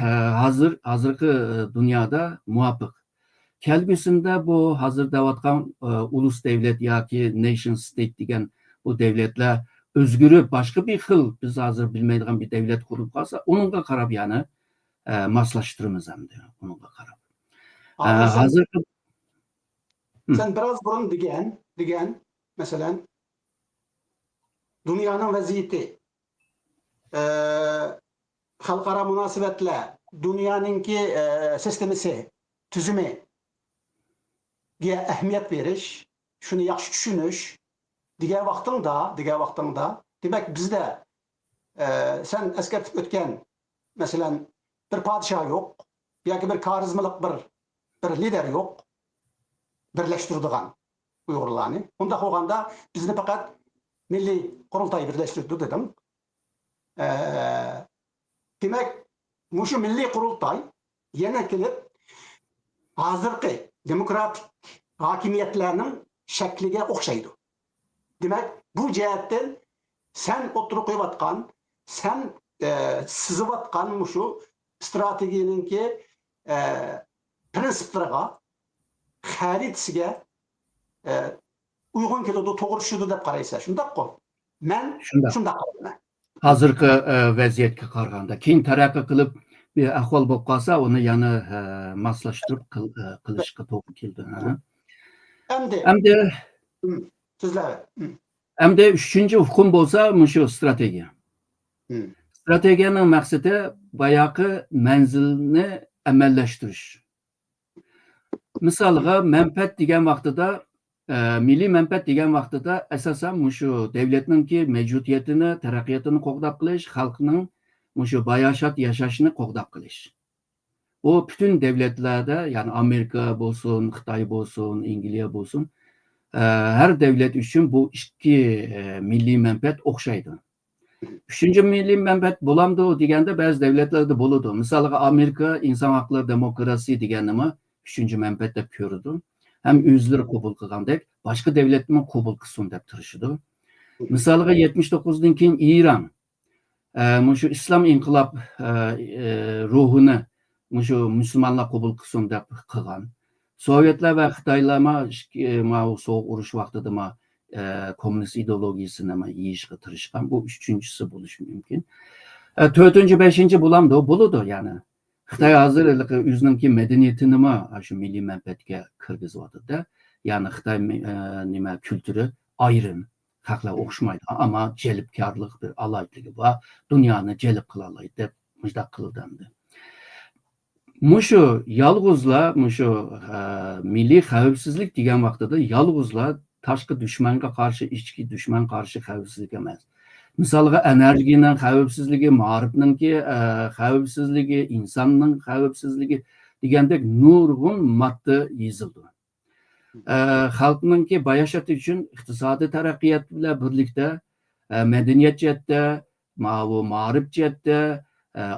hazırki dünyada muvaffak. Kelgüsünde bu hazır davatkan ulus devlet yoki nation state degan bu devletler özgürü başka bir xil biz hazır bilmeydiğin bir devlet kurup kalsa onunla qarab yani maslaştırımız hem de onunla qarab. Hazır sen biraz burun degen mesela dünyanın vaziyeti xalqaro munosabatlar dunyoninki sistemisi tüzümü diye ehemmiyet veriş, şunu yaxşı düşünüş, diğer vaktında, demek bizde sen eskertip ötken, mesela bir padişah yok, belki bir karizmalık bir lider yok, birleştirdiğin Uygurlarını. Onda koğanda bizni fakat milli kurultayı birleştirdi dedim. Demek şu milli kurultay yine kelip hazırki demokratik hakimiyetlerinin şekline okşaydı. Demek bu cihetten sen oturup koyvatkan, sen sızıvatkan şu stratejinin ki prensiplerine, haritesiga uygun keledi, to'g'ri deb qaraysa, shundaq-ku. Men shundaq qaraman. Hazırki vaziyatga qaraganda keyin taraqqiy qilib bir ahvol bo'lib qolsa, uni yana moslashtirib qilishga to'g'ri keldi. Hamda uchinchi hukm bo'lsa, shu strategiya. Strategiyaning maqsadi boyaqi manzilni amallashtirish. Misalga menfaat degan vaqtida, milliy menfaat degan vaqtida asosan shu davlatningki mavjudiyatini, taraqqiyotini qo'g'dab qilish, xalqning shu bayashat yashashini qo'g'dab qilish. Bu bütün devletlerde, yani Amerika bo'lsin, Xitoy bo'lsin, Angliya bo'lsin, her devlet için bu iki milli menfaat o'xshaydi. Üçüncü milli menfaat bo'lamdi deganda ba'zi devletlerde bo'ladi. Misalga Amerika inson haqlari demokrasi deganini üçüncü menfaat deb ko'radi. Hem o'zlari qabul qilgandek, boshqa devletni qabul qilsin deb turishdi. Misalga 79'dan keyin İran şu İslam inqilab ruhini şu Müslümanlar qabul qilsin deb qilgan. Sovyetler ve Xitoylar soğuk urush vaqtida komünist ideologiyasini yeyishga tirishgan. Bu üçüncüsü bo'lishi mumkin. To'rtinchi, beshinchi bo'lamdi, bo'ladi yani. Xitoy hozir o'zining madaniyatini shu milliy manfaatga kirgizyapti-da. Yani Xitoy nima kültürü ayrim, xalqlar o'xshamaydi, ama jalbkorlik bir alaytligi bor, dunyoni jalb qila oladi deb mujda qildi. Muşu yalğızla, muşu milli xavfsizlik degan vaqtida yalğızla tashqi dushmanga qarshi, ichki dushman qarshi xavfsizlik emas. Misalga energiyaning xavfsizligi, ma'rifninki xavfsizligi, insonning xavfsizligi degandek nurg'un modda yozildi. Xalqninki bayashati uchun iqtisodiy taraqqiyot bilan birlikda madaniyat jihatda, ma'rif jihatda,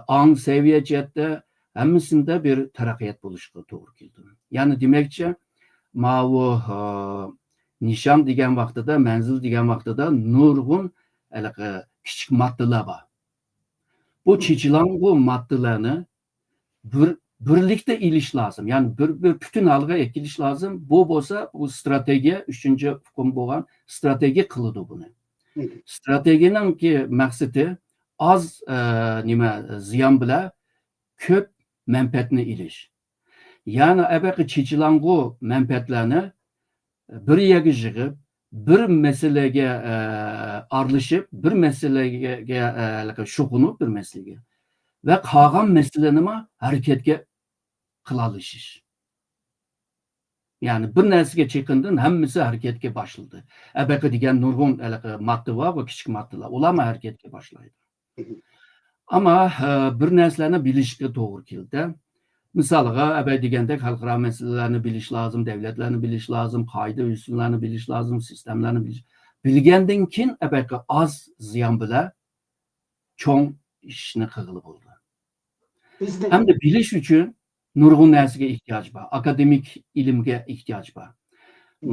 ong saviya jihatda hammasida bir taraqqiyot bo'lishiga to'g'ri keldi. Ya'ni demakchi, bu nishon degan vaqtida, manzil degan vaqtida nurg'un kichik moddalar bor. Bu chechilang'u moddalarni birlikda ilish lozim. Ya'ni bir butun halga ekilish lozim. Bu bo'lsa, bu strategiya, 3-hukm bo'lgan strategiya qiladi buni. Strategiyaningki maqsadi az ziyon bilan ko'p manfaatni ilish. Ya'ni abaqa chechilang'u manfaatlarni bir yerga yig'ib, bir masalaga aralashib, bir masalaga shug'ullanib, bir masalaga ve qolgan masalanimi harakatga qila olishish. Ya'ni bir narsaga chekindan hammasi harakatga boshlanadi. Abaqa degan nurg'un modda bor va kichik moddalar. Ular harakatga boshlaydi. Ammo bir narsalarni bilishga to'g'ri keldi. Misalga abay degandek xalqaro masalalarni bilish lozim, davlatlarni bilish lozim, qoida usullarni bilish lozim, sistemlarni bilish. Bilgandan keyin abaqa az ziyon bilan cho'ng ishni qilib bo'ldi. Hem de bilish uchun nurg'un narsaga ehtiyoj bor. Akademik ilmga ehtiyoj bor.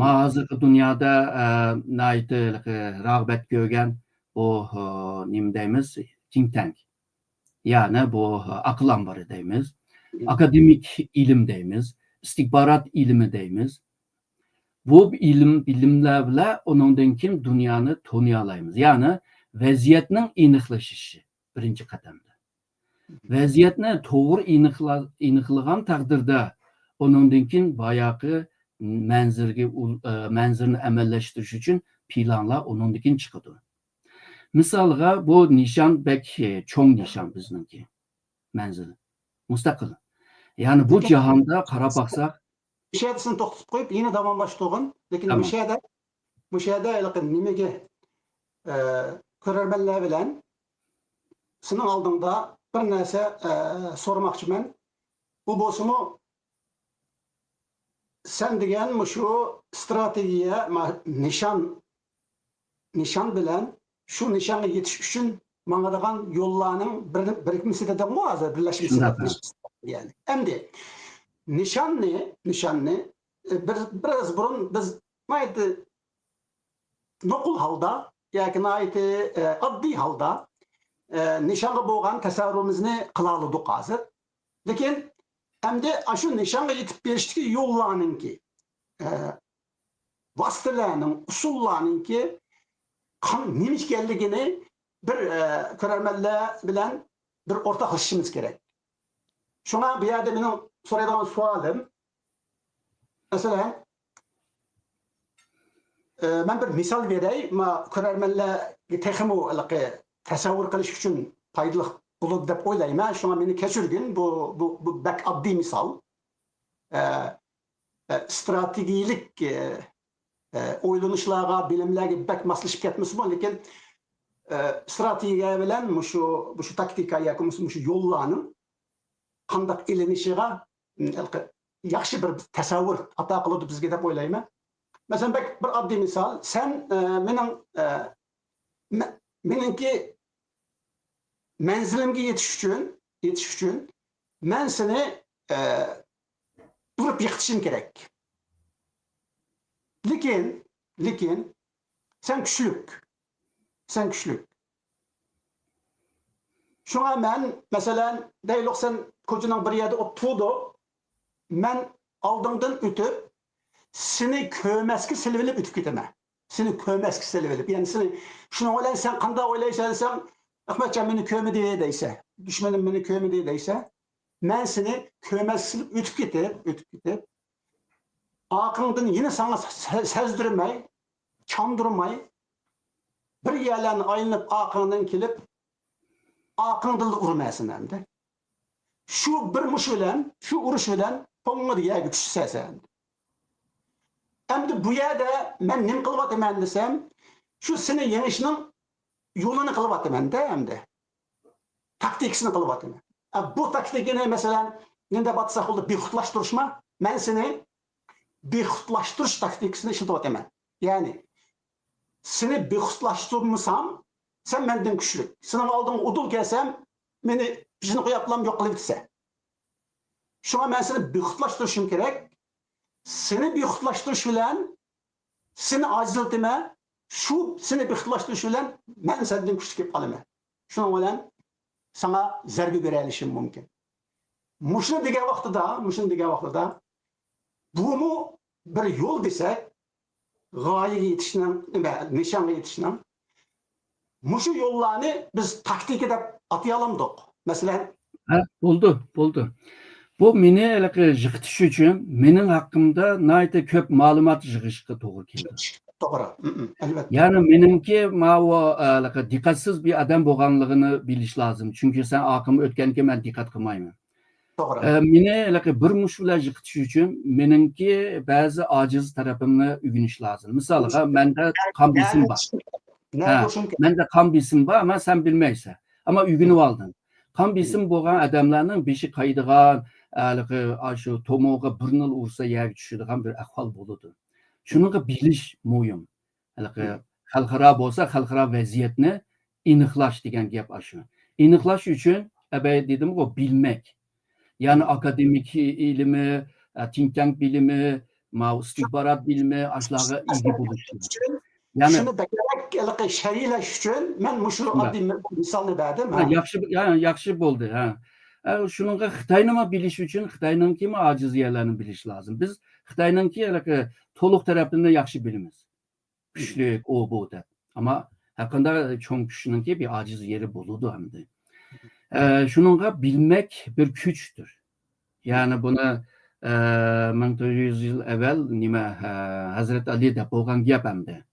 Hozirgi dunyoda rag'bat ko'rgan bu nima deymiz? Think tank. Ya'ni bu aql ombori deymiz. Akademik ilm deymiz. İstihbarat ilmi deymiz. Bu bilimlar bilan uningdan keyin dunyoni toniy olamiz. Ya'ni vaziyatning aniqlashishi birinchi qadamda. Vaziyatni to'g'ri aniqlagan taqdirda uningdan keyin boyaqi manzilni amallashtirish uchun planlar uningdan keyin chiqadi. Misalga bu nishon bek cho'ng nishon bizningki manzil mustaqil. Ya'ni bu jahonda qarab baqsak, Müşahedesini to'xtatib qo'yib, yine davomlashtirgan, lekin Tamam. müşahede nimaga ko'rarmanlar bilan sening oldingda bir narsa so'ramoqchiman. Bu bo'lsa-mu sen degan shu strategiya nishon bilan shu nishonga yetish uchun mangadigan yo'llarning birikmasi dedim hozir birlashmasi. Yani endi nishonni biraz burun biz mayli nuqul holda yoki oddiy holda nishonga bo'lgan tasavvurimizni qila oldik hozir. Lekin endi shu nishonga yetib berishdagi yo'llarninki vositalarning, usullarninki nima ekanligini bir ko'rarmanlar bilan bir o'rtoqlashishimiz kerak. Şuna bu yerda mening so'raydigan savolim, masalan, men bir misol beray, ko'rarmanlarga texmo tasavvur qilish uchun foydali bo'ladi deb o'ylayman. Shunga meni kechirgin, bu bak oddiy misol. Strategiyalik o'ylanishlarga, bilimlarga bak moslashib ketmasmi, lekin strategiya bilan shu taktika yoki shu yo'llarning qandaq ilinishiga yaxshi bir tasavvur ato qiladi bizga deb o'ylayman. Masalan, bir oddiy misol, sen meningki manzilimga yetish uchun men seni urib yiqitishim kerak. Lekin sen kuchlik. Şuna men mesela deylik sen kocaman bir yerde oturdu, men aldığından ötüp seni kömeski silvilip ötüp gitme. Seni kömeski silvilip. Yani şuna olan sen kanda oylaysan, Ahmetcan beni köme diye deyse, düşmanım beni köme diye deyse, men seni kömeski silip ötüp gitip, akından yine sana sezdirmey, çandırmay, bir yerlerini ayınıp akından kilip, akındıldı urmayasın hem de. şu bir muş bilen, şu uruş bilen ponga diye düşse sen. Endi bu yerde men nim kılıvatımen desem, şu seni yenişinin yolunu kılıvatımen de endi. Taktiksini kılıvatımen. Bu taktikini mesela nende batsak oldu bir hutlaştırışma, men seni bir hutlaştırış taktiksini işletivatımen. Yani seni bir hutlaştırmışsam, sen menden güçlük. Senin aldığın udul gelsem, beni pişini koyaplam yok kılıp dese. Şuna men seni bir hutlaştırışım gerek. Seni bir hutlaştırış bilen, seni acizletime, şu seni bir hutlaştırış bilen, ben senden güçlük kep kalıme. Şuna bilen sana zerbi verelişim mümkün. Muşunu dige vaxtıda, bu mu bir yol desek, gayeye yetişinen, nişanına yetişinen, muşu yollarını biz taktik edip atayalımdık. Mesela Buldu. Bu meni elaki jıqtiş üçün menin hakkımda nayta köp malumat jığışqa toğru keldi. doğru. Elbette. Yani menimki mavo dikkatsiz bir adam boğanlığını biliş lazım. Çünkü sen akımı ötkenke men dikkat kılmayman. Doğru. Meni elaki bir muşula jıqtiş üçün menimki bazı aciz tarafımını ügüniş lazım. Misalga mende kan bisim var. Mende kan bisim var ama sen bilmeyse. Ama ügünü aldın. Kan bisim boğan adamlarının beşi kaydıgan, şu tomoğa burnul ursa yer düşüdüğün bir ahval buludu. Şunu biliş muhim. Xalqara bolsa xalqara vaziyetni iniqlash degan gap aşu. İniqlash üçün dedim o bilmek. Yani akademik ilmi, think tank bilimi, istihbarat bilimi aşlağı ilgi buluştu. Yani şunu bekerek şerileş üçün men muşu addi misalını verdim. Yaxşı boldu. Şununla Xitayını biliş üçün Xitayının kimi aciz yerlerini biliş lazım. Biz Xitayının ki toluq tarafını yaxşı bilimiz. Güçlük, o bu da. Ama hakkında çok kişinin ki bir aciz yeri buludu hem de. Şununla bilmek bir güçtür. Yani bunu 1900 yıl evvel Hazreti Ali de boğan gap hem de.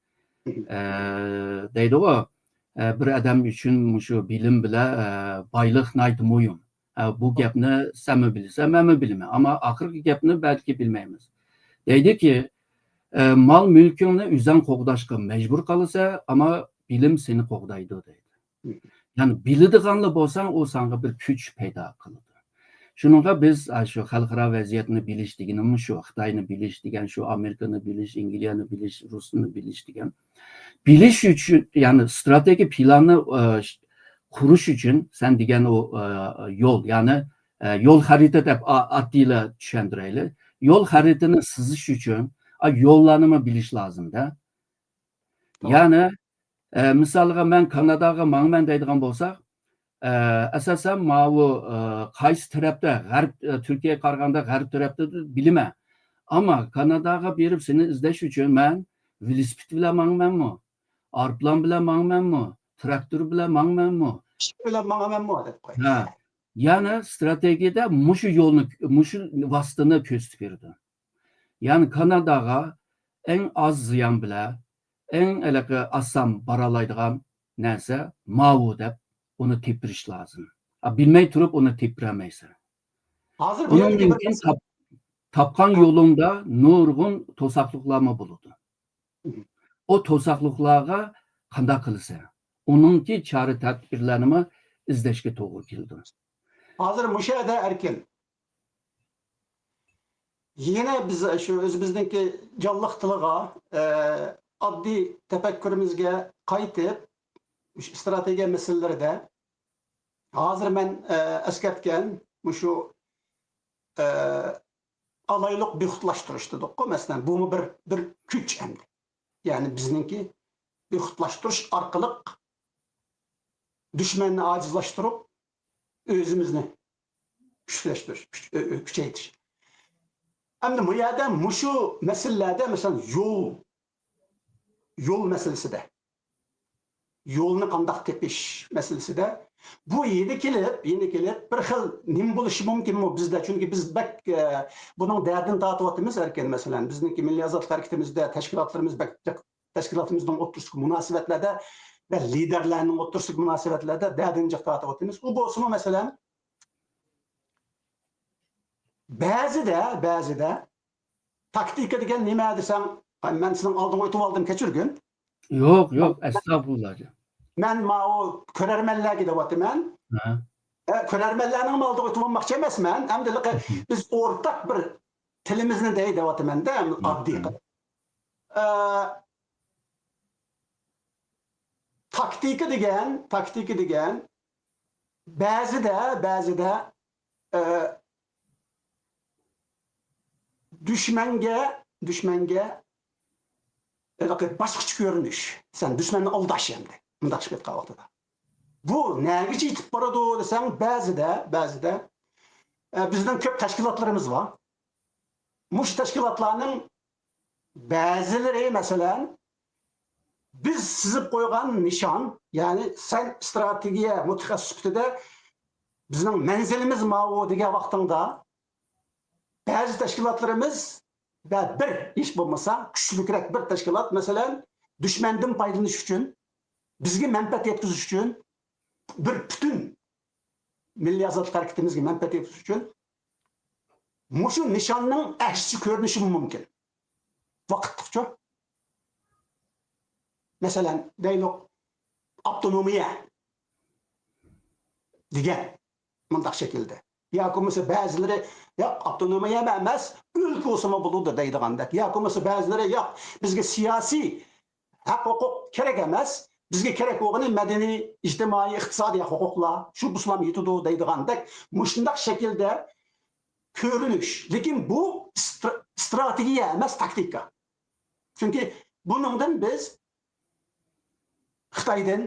Deydi o bir adam üçün şu bilim bile baylık naydı muyum. Bu gapni sen mi bilirsen ben mi bilmem. Ama ahırki gapni belki bilmeyimiz. Deydi ki mal mülkünü üzen qoğdaşqa mecbur kalırsa ama bilim seni qoğdaydı deydi. Yani bilidiğanlı bolsan o sana bir güç peyda kılıdı. Şununla biz şu xalqara vaziyetini biliş deganimiz şu Xitayni biliş degan, şu Amerikani biliş, İngilizceni biliş, Rusni biliş degan. Biliş üçün yani strateji planı kuruş üçün sen degan o yol yani yol harita deb adıyla düşendireyli. Yol haritini sızış üçün yollarını biliş lazım da. Yani misalga ben Kanadaga mangman deydigan bolsaq, asasan mavu qaysi tarafda g'arb Türkiye qaraganda g'arb tarafda bilime. Ama Kanadaga berib seni izlash üçün men velosiped bilan mangmanmi? Arplan bilan mangmanmi? Traktor bilan mangmanmi? Bilan mangmanmi deb qo'y. Yani stratejide muşu yolunu, muşu vastını gösterdi. Yani Kanadaga en az ziyan bilan, en asam baralaydigan narsa mavu deb onu tepiriş lazım. Bilmey turup onu tepiremeysen. Onun mümkün tapkan yolunda nurgun tosaklıklama buludu. O tosaklıklarga kanda kılsa. Onunki çare tedbirlerini izleşke doğru geldi. Hazır müşahede erken. Yine biz şu özümüzdeki canlıq tılığa addi tefekkürümüzge kayıtıp strateji meseleleri de hazır ben eskertken şu alaylık bir hutlaştırıştık. Mesela bu mu bir güç emdi. Yani bizimki bir hutlaştırış arkalık düşmanını acizlaştırıp özümüzünü güçleştiriş. Hem de bu yerde şu meselelerde mesela yol meselesi de yolunu kandak tepiş meselesi de bu yeni kelip bir xil nim buluşı mümkün mü bizde? Çünkü biz bak bunun derdini dağıtıvatımız erken mesela bizdeki Milli Azadlık Hareketimizde teşkilatımızdan otursuk münasebetlerde ve liderlerinin otursuk münasebetlerde derdini dağıtıvatımız. O bolsun mesela Ba'zida taktika degan nima desam, men sizning oldinga o'tib oldim kechirgin. Yo'q, estağfurullah. Men ma'o ko'rarmanlarga deyapman. Ha. Ko'rarmanlarning oldiga o'tib olmoqchi emasman. Endi biz o'rtaq bir tilimizni deyapman-da, oddiy qilib. Taktika degan ba'zida düşmanga boshqacha ko'rinish. Sen düşmanni aldash endi. Bunday qilib qoldi. Bu nega yetib boradi desang, ba'zida bizning ko'p tashkilotlarimiz bor. Mush tashkilotlarning ba'zilari masalan biz sizib qo'ygan nishon, ya'ni sen strategiya mutaxassis sifatida bizning manzilimiz ma'vo degan vaqtingda ba'zi tashkilotlarimiz va bir ish bo'lmasa kuchliroq bir tashkilot masalan dushmandan foydalanish uchun, bizga manfaat yetkazish uchun, bir butun milliy ozodlik harakatimizga manfaat yetkazish uchun mushu nishonning aksi ko'rinishi mumkin. Vaqtlicha. Masalan, deylik avtonomiya degan mundaq shaklda. Yoki bo'lmasa ba'zilari yo'q avtonomiya emas, o'lka o'simi bo'ladi deydigandek. Yoki bo'lmasa ba'zilari yo'q, bizga siyosiy haq-huquq kerak emas, bizga kerak bo'lgani madaniy, ijtimoiy, iqtisodiy huquqlar, shu buslam yetadi deydigandek, shundaq shaklda ko'rinish. Lekin bu strategiya emas, taktika. Chunki buningdan biz Xitoydan,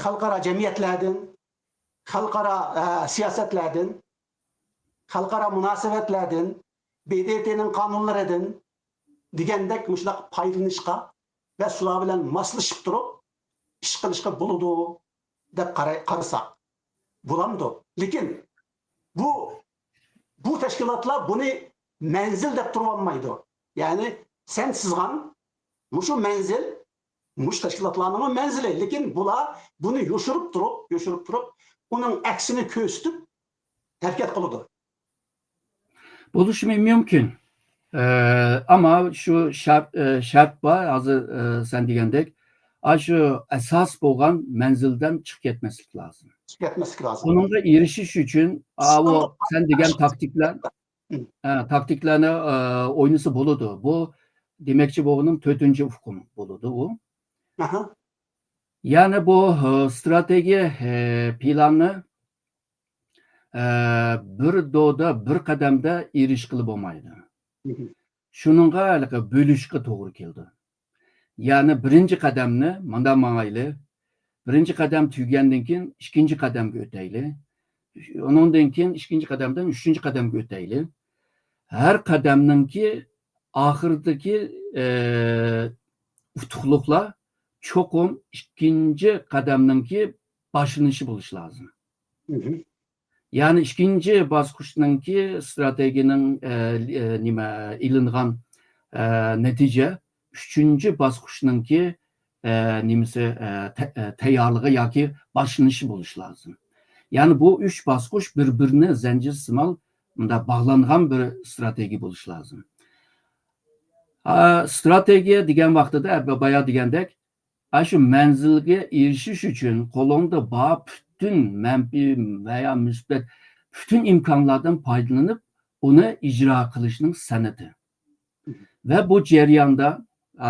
xalqaro jamiyatlardan, xalqaro siyosatlardan, xalqaro munosabatlardan, BDT'ning qonunlaridan degandek mushlar foydalanishga va shular bilan moslashib turib ish qilishga bo'ladi deb qarasak bo'lamdi. Lekin bu tashkilotlar buni manzil deb turib olmaydi. Ya'ni sen sizgan mushu manzil mush tashkilotlarning manzili, lekin bular buni yoshirib turib uning aksini ko'rsatib harakat qiladi. Bo'lishi mumkin. Ama şu şart var, hazır sen degandek, şu esas bo'lgan manzildan chiqib ketmaslik lozim. Bunga erishish uchun o sen degan taktiklarni o'ynasa bo'ladi. Bu demakchi bo'lganim 4-ufqum bo'ladi u. Yani bu strateji planı bir do'da bir qadamda erish qilib bo'lmaydi. Shuningga bölüşke to'g'ri keldi. Yani birinci qadamni manda mangayli, birinci qadam tugagandan keyin ikkinchi qadamga o'tayli. Undan keyin ikkinchi qadamdan uchinchi qadamga o'tayli. Har qadamninki oxiridagi utuqliqlar cho'qim ikkinchi qadamninki boshlanishi bo'lishi lozim. Yani ikkinchi bosqichningki strategiyaning ilingan natija uchinchi bosqichningki nimasi tayyorligi yoki boshlanishi bo'lishi lozim. Yani bu üç bosqich bir-birini zanjirsimal bog'langan bir strategiya bo'lishi lozim. Strategiya degan vaqtida boya degandek, shu manzilga erishish uchun qo'lingda bor bütün menfi veya müsbet bütün imkanlardan faydalanıp onu icra kılışının sanatı. Ve bu ceryanda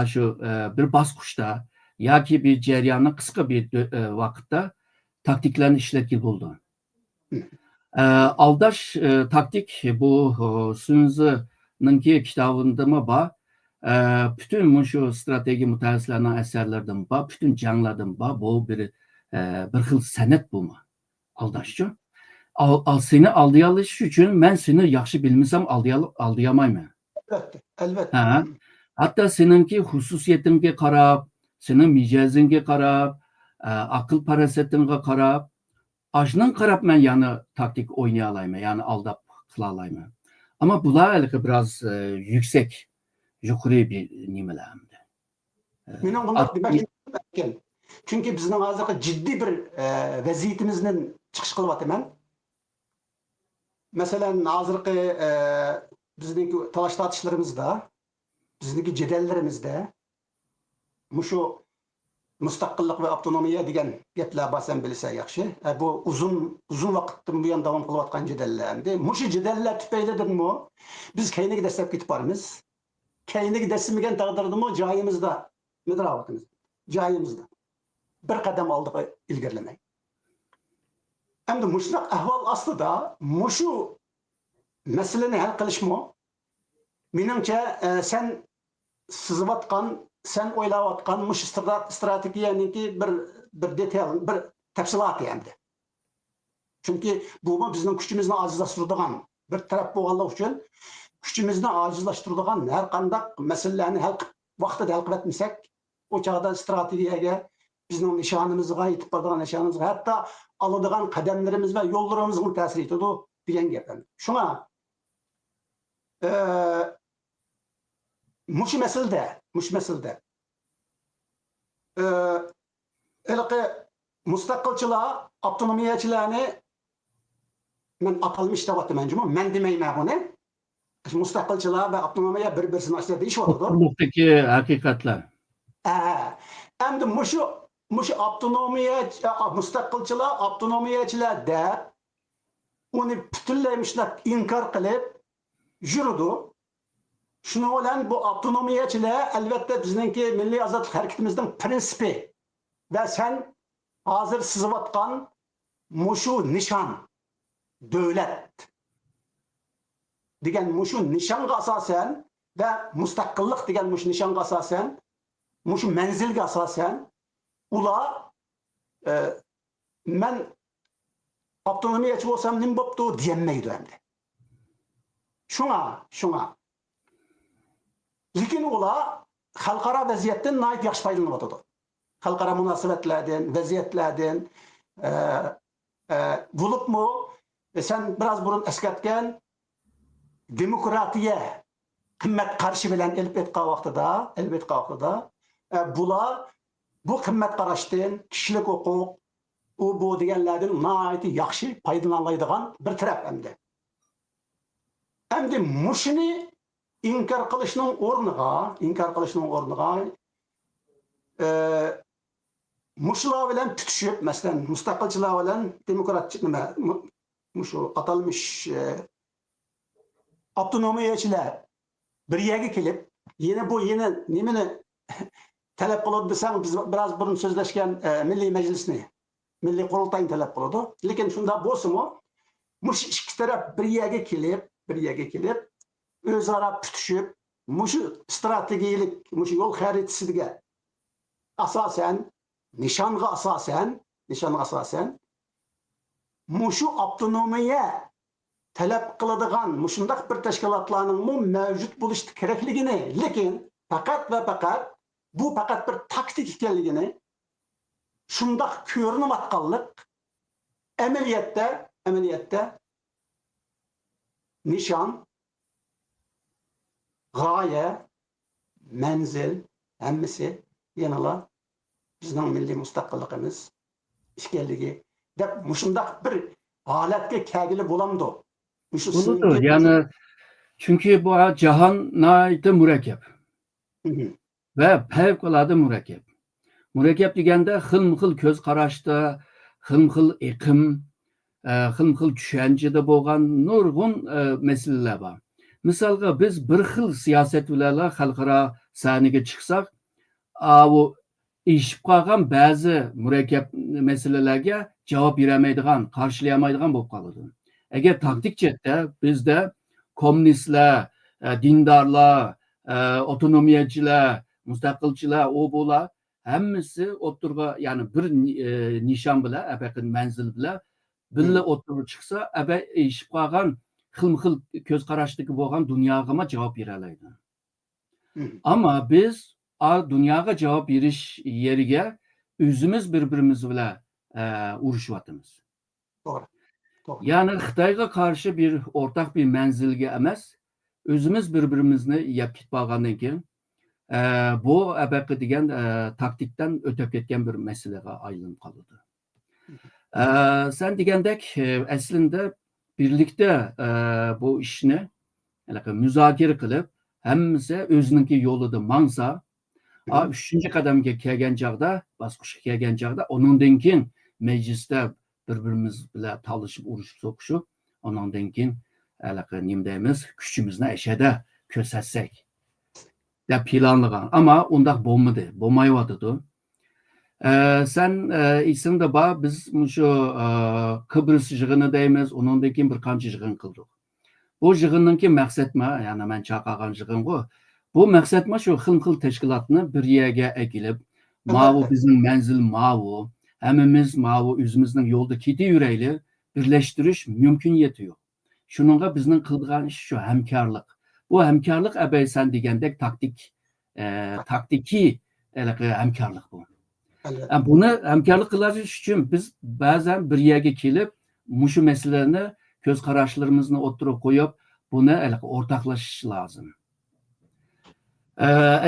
şu bir basqışta ya ki bir ceryanın kısa bir vakitte taktiklerini işletki buldu. Aldaş taktik bu Sunzi'nin kitabında mı var? Bütün şu strateji mutaxassislarning eserlaridan bor, bütün janglardan bor, bu bir xil san'at bu aldashchi. Seni aldayolish uchun men seni yaxshi bilmasam aldayamayman. Albatta. Hatta seninki xususiyatingga qarab, sening mijozingga qarab, aql parasatingga qarab, ashning qarab men yana taktik o'ynay olaman, yani aldab qila olaman. Ama bular biraz yüksek, yuqori bir nimalardi. Mening bunday demoqchim. Çünkü bizning hozirgi ciddi bir vaziyatimizdan chiqish qilyapman. Mesela hazırki bizdeki talaş tartışlarımızda, bizdeki cedellerimizde muşu müstakillik ve avtonomiya degan gaplar basen bilse yaxshi. Bu uzun vaqtdan buyon davom qilayotgan jedellardi. Muşu jedellar tüpeylidirmi? Biz keyniga dastlab ketib boramiz. Keyniga dastlamagan taqdirdami joyimizda midravatimiz. Joyimizda. Bir qadam oldiga ilgirlamay. Endi muşunaq ahvol ostida muşu meseleni hal qilishmi? Menimcha sen sizayotgan, sen o'ylayotgan mush strategiyaniki bir detal, bir tafsilot endi. Chunki bu bizning kuchimizni ojizlashtiradigan bir taraf bo'lganligi uchun kuchimizni ojizlashtiradigan har qanday masalalarni vaqtida hal qilib etmasak, o chog'da strategiyaga bizning nishonimizga yetib boradigan nishonimizga, hatto oladigan qadamlarimiz va yo'llarimizga ta'sir etadi degan gap. Shunga mush meselede ilqi mustaqilchilar, avtonomiyachilarni men atalmış devatmanjimi, men demayman buni. Mustaqilchilar va avtonomiya bir-birini aslida deyishyapti. Huquqdagi haqiqatlar. Endi mushu avtonomiya, mustaqilchilar, avtonomiyachilar deb uni butunlay mushlab inkor qilib yurdi. Şunu olan bu avtonomiyachilar albatta bizningki milliy ozodlik harakatimizning prinsipi ve sen hozir sizayotgan mushu nishon davlat degan mushu nishonga asosan ve mustaqillik degan mushu nishonga asosan, mushu manzilga asosan ular men avtonomiyachi bo'lsam nima bo'pti deyolmaydi endi. Şuna. Lekin ular xalqaro vaziyatdan nayt yaxshi foydalanyapti. Xalqaro munosabatlardan, vaziyatlardan bo'libmi, sen biraz burun eslatgan demokratiya qimmat qarshi bilan elib etgan vaqtida bular bu qimmat qarashdan, kishilik huquq, bu deganlardan nayt yaxshi foydalanadigan bir taraf endi. Endi mushuni inkar qilishning o'rniga mushlar bilan tutishib, masalan mustaqilchilar bilan demokrat mushu atalmış avtonomiyachilar bir yerga kelib, yeni nimani talab qiladi desam, biz biraz burun so'zlashgan milliy majlisni, milliy qurultayni talab qiladi. Lekin shunda bo'lsa-mu, mush ikki taraf bir yerga kelib o'zaro tutishib, mushu strategiyalik, mushu yo'l xaritasiga asosan, nishonga asosan mushu avtonomiya talab qiladigan mushundaq bir tashkilotlarning mavjud bo'lishi kerakligini, lekin faqat bu faqat bir taktik ekanligini, shundaq ko'rinayotganlik amaliyotda nishon, g'oya, manzil hammasi yanala bizning milliy mustaqilligimiz ekanligi deb mushundaq bir holatga kelgili bo'lamdi. Budur. Yani çünkü bu cihan naydı murakkab ve fevkalade murakkab. Murakkab deganda xil ko'z qarashda, xil iqim, xil tushunchada bo'lgan nurg'un masalalar bor. Misalga biz bir xil siyoset bilan xalqaro sahnaga chiqsak, bu ishib qolgan ba'zi murakkab masalalarga javob berolmaydigan, qarshilaolmaydigan bo'lib qoladi. Agar taktik chetda bizda kommunistlar, dindorlar, avtonomiyachilar, mustaqilchilar, bular hammasi o'tirga, ya'ni bir nishon bilan, manzil bilan birga o'tirib chiqsa, ishib qolgan xil ko'z qarashdagi bo'lgan dunyoga javob bera oladi. Ammo biz dunyoga javob berish yeriga o'zimiz bir-birimiz bilan urushyapmiz. To'g'ri. Yani Xitoyga qarshi bir o'rtaq bir manzilga emas, o'zimiz bir-birimizni yeb ketib qolgandan keyin bu degan taktikdan o'tib ketgan bir masalaga aylanib qoladi. Sen degandek aslında birlikte bu işini müzakere kılıp hemmisi özününki yolida mansa, üçüncü qadamga kelgan chaqda, bosqichga kelgan chaqda, onundan keyin meclisde birbirimiz bilan talışıp, uruşup, so'qishib, onundan keyin nima deymiz, kuchimizni ashada ko'rsatsak deb planlagan. Ama undaq bo'lmadi, bo'lmayotidi. Sen esingda bor, biz shu Kıbrıs yig'ini deymiz, onundan keyin bir qancha yig'in qildik. Bu yig'inninki maqsadma, ya'ni men chaqirgan yig'in-ku. Bu maqsadma shu xil-xil tashkilotni bir yerga akilib, mavu bizning manzil mavu, hammamiz mavu o'zimizning yo'lda ketaveraylik, birlashtirish mumkiniyati yo'q. Shuningga bizning qilgan ish shu hamkorlik. Bu hamkorlik abaysan degandek taktiki hamkorlik bu. Buni hamkorlik qilish uchun biz ba'zan bir yerga kelib, mushu masalalarni ko'z qarashlarimizni o'tirib qo'yib, buni o'rtoqlashish lozim.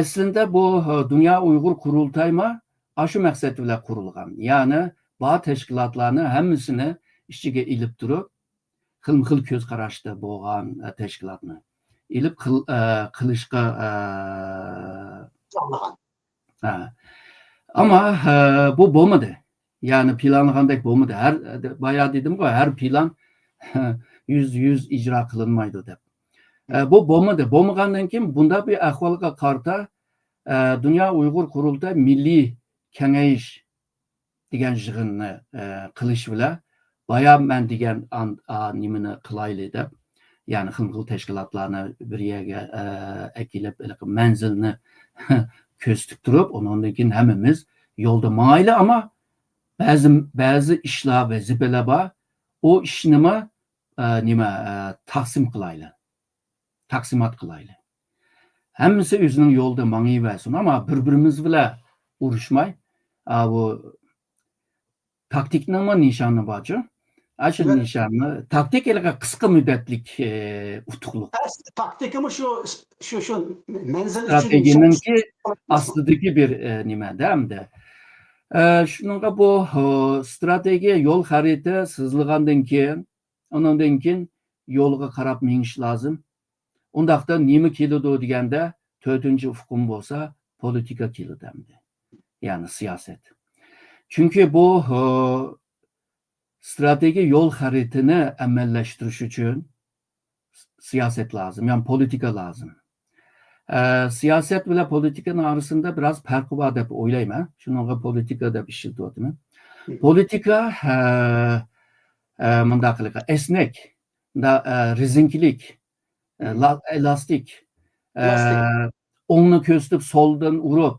Aslında bu Dünya Uyghur Kurultayı aşı maqsad bilan qurilgan. Ya'ni bu tashkilotlarni hammasini ichiga ilib turib, xil-xil ko'z qarashda bo'lgan tashkilotni ilib qilishga ama bu bo'lmadi. Ya'ni planlagandek bo'lmadi. Bayağı dedim-ku, her plan yüz icra qilinmaydi deb. Bu bo'lmadi. Bo'lmagandan keyin bunda bir ahvolga qarta Dünya Uyghur Kurultayı Milliy Kengayish degan yig'inni qilish bilan bayağı men degan nimani qilaylik deb, ya'ni xil-xil tashkilotlarni bir yerga akilib, manzilni ko'z turib, ondan keyin hammamiz yo'lda mangayli, ama ba'zi ishlar, vazifalar bor. O ishni taqsim qilaylik. Taksimat qilaylik. Hammasi o'zining yo'lda mangayversin, ama birbirimiz bilan urushmay, bu taktikning nishoni borchi. Aşıl nişanı, taktik qisqa muddatlik utuqliq. Taktikimi şu menzil stratejininki aslidagi bir nimada hamda. Shuningga bu strategiya yo'l xarita sizilgandan keyin, ondan keyin yo'lga qarab menish lozim. Undaqda nima keladi deganda, 4-ufqum bo'lsa, politika keladi hamda. Ya'ni siyoset. Chunki bu strateji yol haritini amallashtirish uchun siyaset lazım, yani politika lazım. Siyaset bilan politikanın arasında biraz farkı var deb o'ylayman. Shunga politika deb ishlatyapman. Politika bunday qiliq esnek, rezinkilik, elastik, o'ngni ko'zitib soldan urib,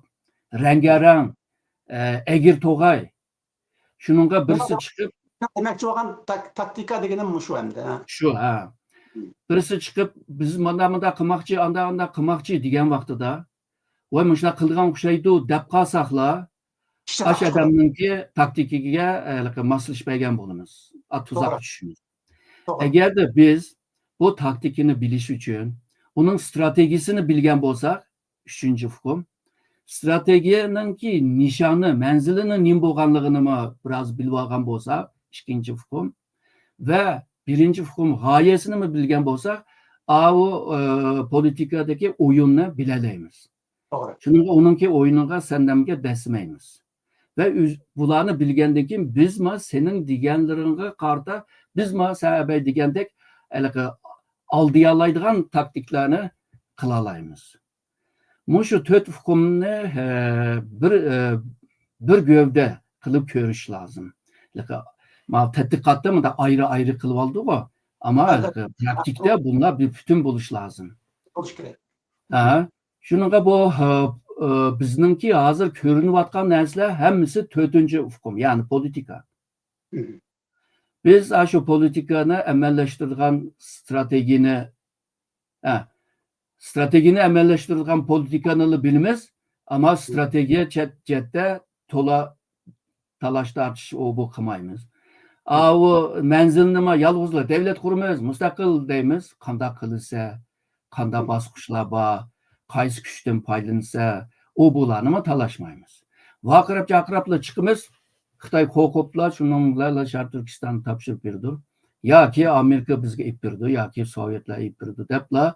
rangarang, egir to'g'ay. Shunga birisi chiqib demakchi bo'lgan taktika deganim shu endi. Shu, ha. Birisi chiqib, biz mana qilmoqchi, anda qilmoqchi degan vaqtida, voy mushlar qilgan o'xshaydi deb qolsaqlar, ash odamninki taktikaga moslashmagan bo'lamiz. Tuzaq tushamiz. Agarda biz bu taktikini bilish uchun, uning strategiyasini bilgan bo'lsak, 3-hukm, strategiyaninki nishoni, manzilini nim bo'lganligini biroz bilib olgan bo'lsak, 2-hukm ve 1-hukm g'oyasini bilgan bo'lsak, o politikadagi o'yinni bilalaymiz. To'g'ri. Shuning uningki o'yiniga sendamga dasmaymiz. Ve bularni bilgandan keyin biz sening deganlaringga qarta biz sahabay degandek aldiyalaydigan taktiklarni qila olamiz. Mushu 4 hukmni bir gövde qilib ko'rish lozim. Tədqiqatda da ayrı qılıb aldıq o. Ama praktikdə bunlar bir bütün buluş lazım. Şununla bu bizninki hazır görünüb atqan nəslər həmmisi 4-hukm, yani politika. Biz şu politikanı əməlləşdirən strategini əməlləşdirən politikanı bilməz, ama strategiya cəhətdə talaş tartış bu qılmayımız. O menzilnima yalğızla devlet kurmayız, müstakil deymiz. Qanda qilsa, qanda basqıçlar bor, qaysi kuchdan foydalansa, o bularni talashmaymiz. Vaqirab-chaqirabla chiqimiz, Xitoy qo'qiblar, shuninglar Shar Turkiston topshirib berdi. yoki Amerika bizga ip berdi, yoki Sovetlar ip berdi debla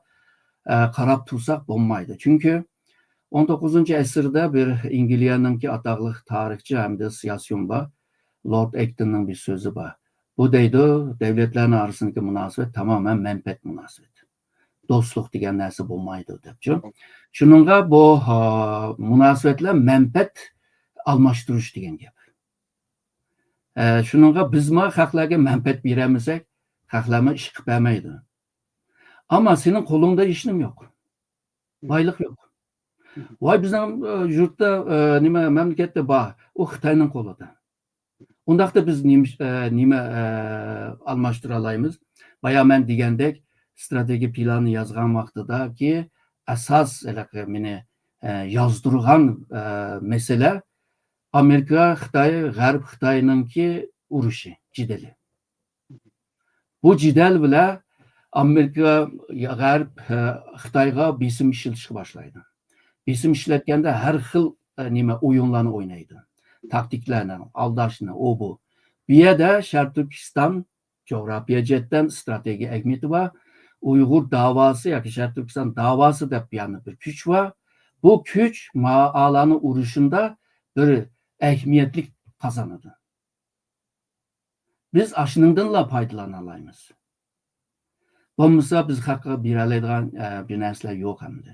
qarab tursak bo'lmaydi. Chunki 19-asrda bir Angliyaningki atoqli tarixchi hamda siyosiyonba Lord Actonning bir so'zi bor. Bu deydi, davlatlarning orasidagi munosabat tamoman manfaat munosabati. Do'stlik degan narsa bo'lmaydi debchi. Shuningga bu munosabatlar manfaat almashtirish degan gap. Shuningga bizmi xalqlarga manfaat beramisak, xalqlarmi ish qilib bermaydi. Ammo sening qo'lingda ishnim yo'q. Boylik yo'q. Voy bizning yurtda nima mamlakatda bor, u Xitoyning qo'lida. Undaqda biz nima almashtira olamiz? Baya men degandek strategiya planni yozgan vaqtidagi asos meni yozdirgan masala Amerika, Xitoy, G'arb Xitoyninki urushi, jidali. Bu jidal bilan Amerika, G'arb Xitoyga besim ishlatishga boshlaydi. Besim ishlatganda har xil o'yinlarni o'ynaydi. Taktiklarni, aldashni, bu. Bu yerda Sharq Turkiston coğrafiya jihatdan strategiya ahamiyati va Uyg'ur davosi yoki Sharq Turkiston davosi deb yana bir kuch va bu kuch ma'alani urushunda bir ahamiyatli qozonadi. Biz ashuningdanla foydalana olamiz. Bo'lmasa biz haqqa bera oladigan bir narsalar yo'q hamda.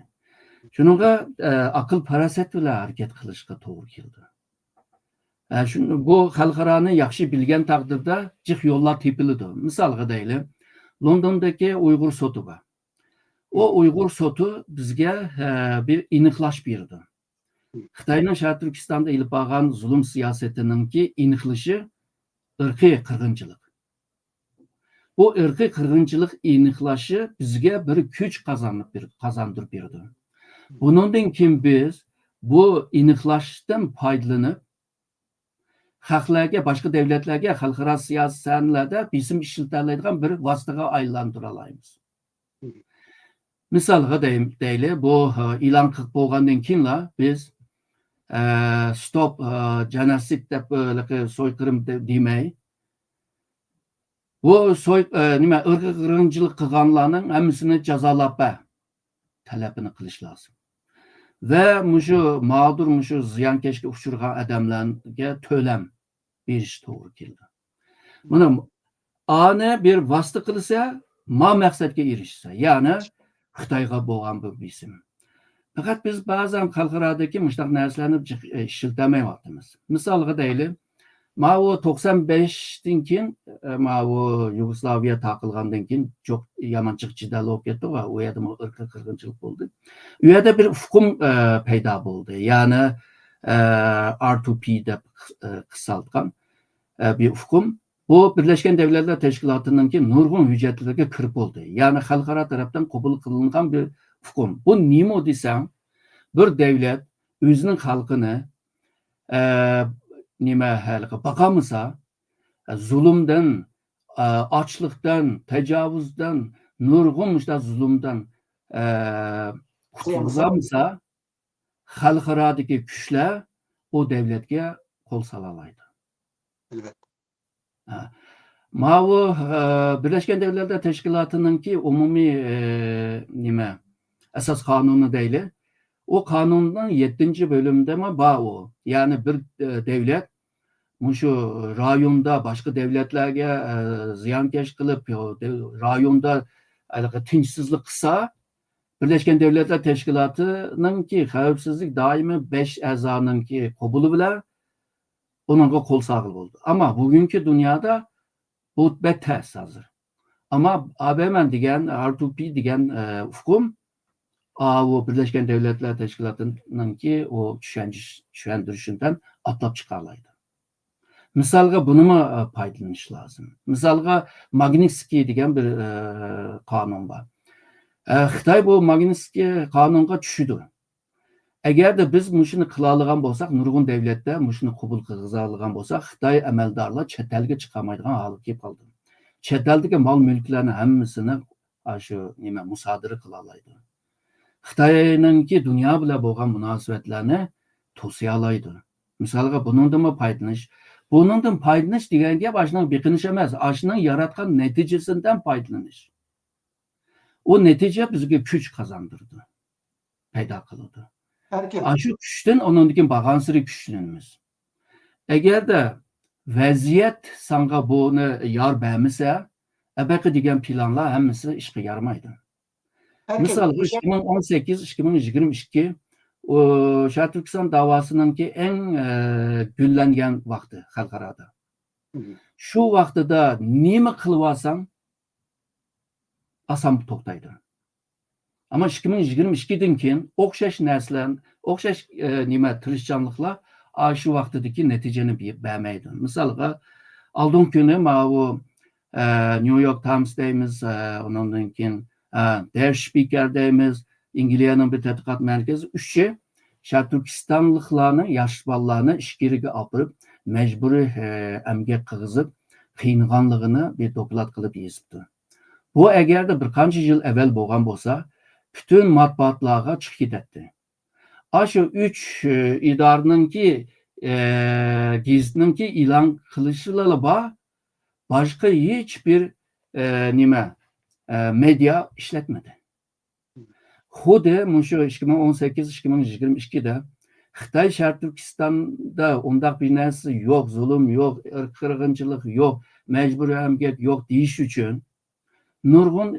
Shuningga aql farosat bilan harakat qilishga to'g'ri keldi. Bu xalqaroni yaxshi bilgan taqdirda jiq yo'llar tepiladi. Misolga deylik, Londondagi Uyg'ur soti bor. O Uyg'ur soti bizga bir aniqlash berdi. Xitoyning Sharq Turkistonda ilib borgan zulm siyosatininki aniqlashi irqiy qirg'inchilik. Bu irqiy qirg'inchilik aniqlashi bizga bir kuch qozondirib berdi. Bundan keyin biz bu aniqlashdan foydalanib xalqlarga, boshqa davlatlarga xalqaro siyosatlarda besim ishlatiladigan bir vositaga aylantira olamiz. Misolga deylik, bu e'lon qilib bo'lgandan keyin biz stop genosid deb so'yqirim demay, bu irqiy qirg'inchilik qilganlarning hammasini jazolab talabini qilish lozim. Ve mağdur ziyonkashga uchragan odamlarga to'lam berish to'g'ri keldi. Buni ani bir vosita qilsa, maqsadga erishsa, ya'ni Xitoyga bo'lgan bu besim. Faqat biz ba'zan xalqarodagi mushtaq narsalarni ishiltamayapmiz. Misolga deylik, Mao 95dan keyin, Mao Yugoslaviya taqilgandan keyin çok yamanchiq jidal bo'lib ketdi va u yerda irqiy qirg'inchilik bo'ldi. U yerda bir hukm paydo bo'ldi. Ya'ni R2P deb qisqartgan bir hukm. Bu Birleşken Devletler Teşkilatı'nınki nurg'un hujjatlarga kirib bo'ldi. Ya'ni xalqaro tarafdan qabul qilingan bir hukm. Bu nima desam, bir davlat o'zining xalqini bakamasa, zulümden, açlıktan, tecavüzden, nurg'un zulümden qutulgamasa, xalqarodagi kuchlar o davlatga qo'l sola oladi. Mao Birleşken Devletler Teşkilatı'nınki umumiy asas kanunu deyli. O kanundan 7. bölümde mi bor o? Yani bir devlet şu rayonda başka devletlerge ziyankeş kılıp rayonda tinchsizlik qilsa, Birleşken Devletler Teşkilatı'nınki xavfsizlik daimi 5 a'zoningki qabuli bilan onunla qo'l sog'il bo'ldi. Ama bugünkü dünyada bu beter hazır. Ama ABM degan R2P degan hukm o Birleşken Devletler Teşkilatı'nınki o tushuntirishidan atlab chiqarlaydi. Misolga buni foydalanish lozim. Misolga Magnitsky degan bir qonun bor. Xitoy bu Magnitsky qonunga tushdi. Agarda biz shuni qila olgan bo'lsak, nurg'un davlatda shuni qabul qilg'iza olgan bo'lsak, Xitoy amaldorlar chet elga chiqamaydigan holatga kelib qoldi. Chet eldagi mol-mulklarni hammasini shu musodara qila oladi. Xitoyninki dunyo bilan bo'lgan munosabatlarni to'siya oladi. Misolga bundan foydalanish, Bunundan paydalanish degan gap ashundan biqinish emas, ashundan yaratgan neticesinden paydalanish. O netice bizga kuch qozondirdi, paydo qildi. Erkin. Aşı kuchdan onundan bag'ansiri kuchlanamiz. Agarda vaziyat sanga buni yor bermasa, abaqa degan planlar hammasi ishga yaramaydi. Erkin. Misal 2018-2022 o Sharq Turkiston davosininki eng gullangan vaqti xalqarada. Shu vaqtida nima qilib olsang oson to'xtaydi. Ama 2022'den keyin o'xshash narsalar, o'xshash tirishchanliklar shu vaqtdagi natijani bermaydi. Misalga oldin kuni bu New York Times deymiz, ondan keyin Der Spiegel deymiz, Angliyaning bir tadqiqot markazi uchchi Sharq Turkistonliklarni, yosh bolalarni ishkiriga olib, majburiy emgak qilg'izib, qiynalganligini bir doklad qilib yozibdi. Bu agarda bir qancha yil avval bo'lgan bo'lsa, bütün matbuatlarga chiqib ketadi. Shu 3 idoraninki gizninki e'lon qilishlari bor, boshqa hech bir media ishlatmadi. Xuddi shu 2018-2022da Xitoy Sharq Turkistonda undaq bir narsa yo'q, zulm yo'q, qirg'inchilik yo'q, majburiy emgak yo'q deyish uchun nurg'un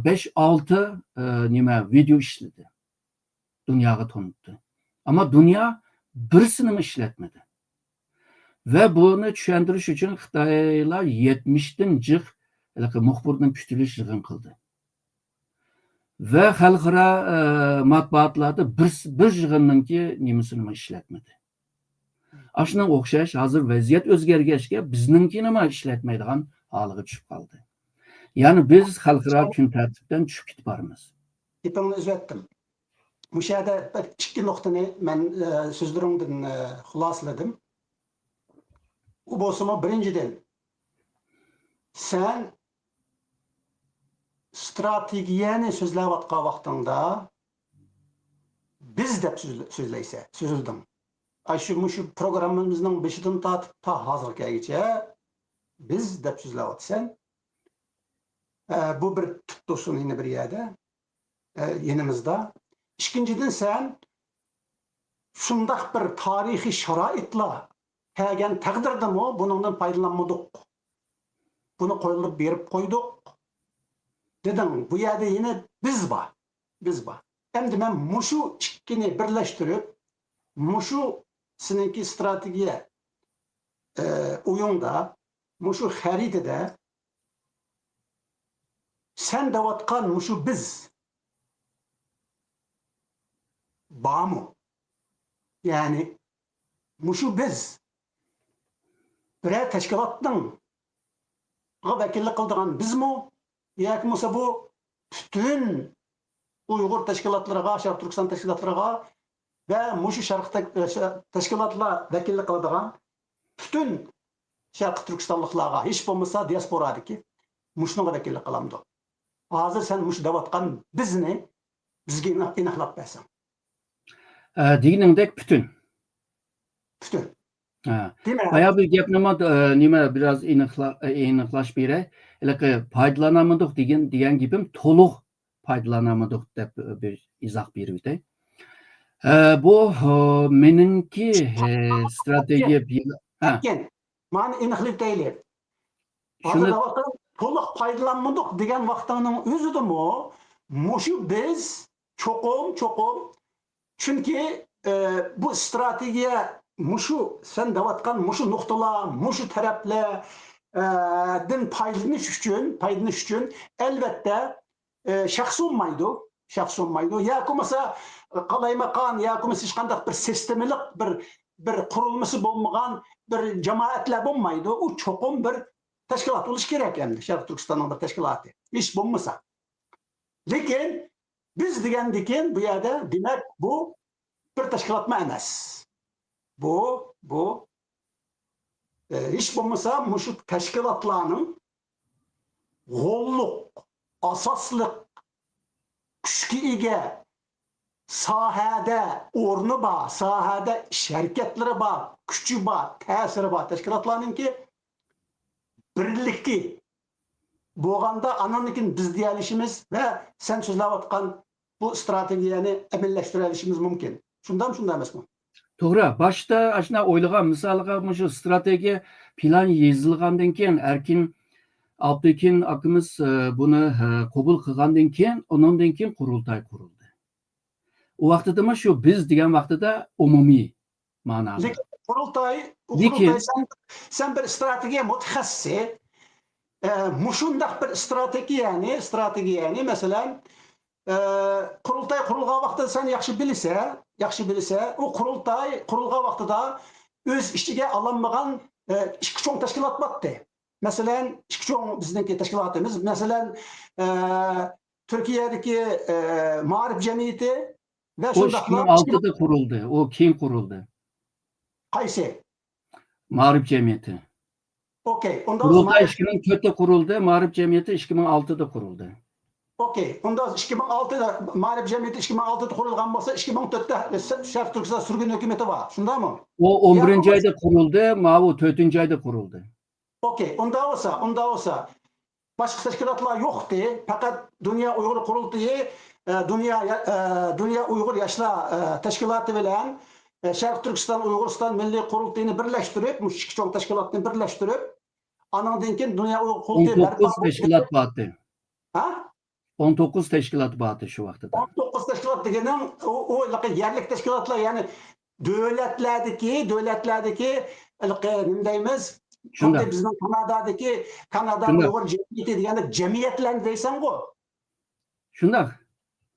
5-6 video ishladi. Dunyoga tanıttı. Ama dünya birisini ishlatmadi. Ve bunu tushundirish uchun Xitoylar 70'den jiq muxbirning kutilish yig'in qildi. Ve xalqaro matbuotlarda bir yig'inninki nimasini ishlatmadi. Ashunga o'xshash hozir vaziyat o'zgargachga bizninkini nima ishlatmaydigan holiga tushib qoldi. Yani biz xalqaro kun tartibdan tushib ketib boramiz. Gapimni uzatdim. Bu yerda ikki nuqtani men so'zlarimdan xulosaladim. U bo'lsa birinchidan sen strategiyani so'zlayotgan vaqtingda biz deb so'zlaysan, so'zildim. Shu programmamizning beshidan tortib ta hozirgacha biz deb so'zlayotsan. Bu bir tuttusun yine bir yerde yanımızda. İkinciden sen şundak bir tarihi şaraitla kelgen takdirde mi bunundan faydalanmadık. Bunu koyulup berip koyduk. Dedim bu yerde yine biz var. Biz var. Hem de ben muşu çıkkini birleştirip muşu seninki stratejiye uyumda muşu haritede sen davatkan muşu biz bağ mı? Yani muşu biz birer teşkilatın vekillik kıldığın biz mi? Yani mesela bu bütün Uygur teşkilatlarına, Şarkı Türkistan teşkilatlarına ve muşu Şarkı teşkilatla vekillik kıldığın bütün Şarkı Türkistanlıklara hiç olmasa diasporadaki muşuna vekillik kılamdı. Hazır sen muş davatkan bizni bizge inahlap versen. Deginingdek bütün. Bütün. Değil mi? Bayağı bir gapni biraz aniqlash beray. Foydalanamadik degan gapim to'liq foydalanamadik deb bir izoh berib o'tay. Bu meningki strategiya mani aniqlik deylik. Shuni to'liq foydalanmadik degan vaqtning o'zidami mushu biz cho'qim chunki bu strategiya mushu sen davatgan mushu nuqtalar, mushu taraflar din paydalanish uchun albatta shaxs olmaydi. Ya bo'lmasa qalaymagan, ya bo'lmasa hech qanday bir sistemalik bir qurilmasi bo'lmagan bir jamoatlar bo'lmaydi. U cho'qim bir tashkilot bo'lish kerak endi. Sharq Turkistonning bir tashkiloti. Hech bo'lmasa. Lekin biz degandikin bu yerda demak bu bir tashkilotma emas. Bu hiç bo'lmasa mushu tashkilotlarning g'olliq, asosliq kuchga ega sahada o'rni bor, sahada ish harakatlari bor, kuchi bor, ta'siri bor tashkilotlarninki birlikki bo'lganda anannikin biz deyalishimiz va sen so'zlayotgan bu strategiyani amallashtira olishimiz mumkin. Shundan emasmi? To'g'ri. Boshda ashuna o'ylagan, misolga shu strategiya plan yozilgandan keyin Erkin Alptekin akamiz buni qabul qilgandan keyin, undan keyin qurultay qurildi. U vaqtida shu biz degan vaqtida umumiy ma'noda. Lekin qurultay sen bir strategiya mutaxassisi mushundaq bir strategiyani masalan qurultay qurilgan vaqtida sen yaxshi bilsa, u qurultay qurilgan vaqtida o'z ichiga olinmagan ikki cho'ng tashkilot bordi. Masalan, ikki cho'ng bizniki tashkilotimiz, masalan, Turkiyadagi Ma'rif jamiyati va shundaqlar 2006'da kuruldu. O kim kuruldu? qaysi? Ma'rif jamiyati. Okey. Unda Kurultay 2004'te kuruldu. Ma'rif jamiyati 2006'da kuruldu. Okey. Unda 2006'da Ma'rif jamiyati 2006'da qurilgan bo'lsa, 2004'te Sharq Turkiston surgun hukumati bor. Shundaymi? O 11. ayda kuruldu. Mavu 4. ayda kuruldu. Okey. Unda olsa başka teşkilatlar yoktu. Fakat Dünya Uygur Kurultayı, Dünya Uygur Yaşlar Teşkilatı bilen Şarkı Türkistan Uyguristan Milli Kurultayını birleştirip, bu iki çok teşkilatını birleştirip, anandan keyin Dünya Uygur Kurultayı 19 teşkilat battı. Ha? 19 teşkilat battı şu vaqtda. 19 teşkilat degenin o yerlik teşkilatlar yani devletlerdeki ne deymiz? Şunda bizning Kanada Uygur Cemiyeti deganda cemiyetler deysan bu. Shundoq.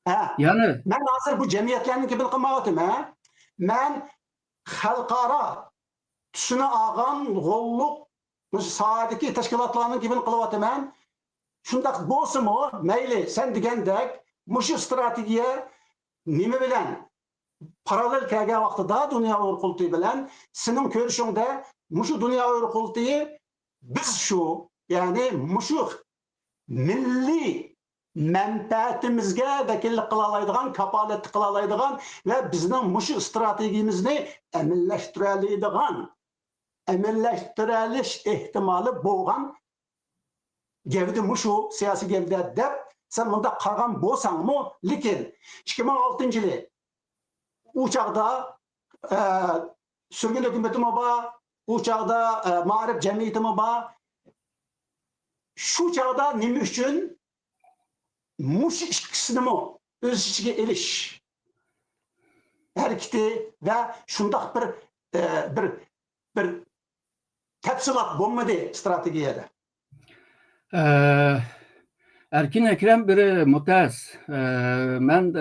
Ha. Yani Ben hazır bu cemiyetlerini gibi qilmayaptim ha. Ben xalqaro tusini olgan g'olluq sohadagi tashkilotlarni gibi qilyaptim ha. Shundaq bo'lsa-mu, mayli sen degandek mushu strategiya nima bilan paralel kelgan vaqtida Dünya Uygur Kurultayı bilan sening ko'rishingda mushu Dünya Uygur Kurultayı biz shu ya'ni mushu milliy manfaatimizga vakillik qila oladigan, kapolat qila oladigan va bizning mushu strategiyamizni amallashtirish ehtimoli bo'lgan gavda mushu siyosiy gavda deb sen bunda qaragan bo'lsangmi, lekin 2006-yil u chaqda surgun hukumatimi bor, u chaqda Ma'rif jamiyatimi bor. Shu chaqda nima uchun mush ikkisini o'z ichiga elish harakati va shundoq bir tafsilot bo'lmadi strategiyada. Erkin Ekrem bir mutaas. Men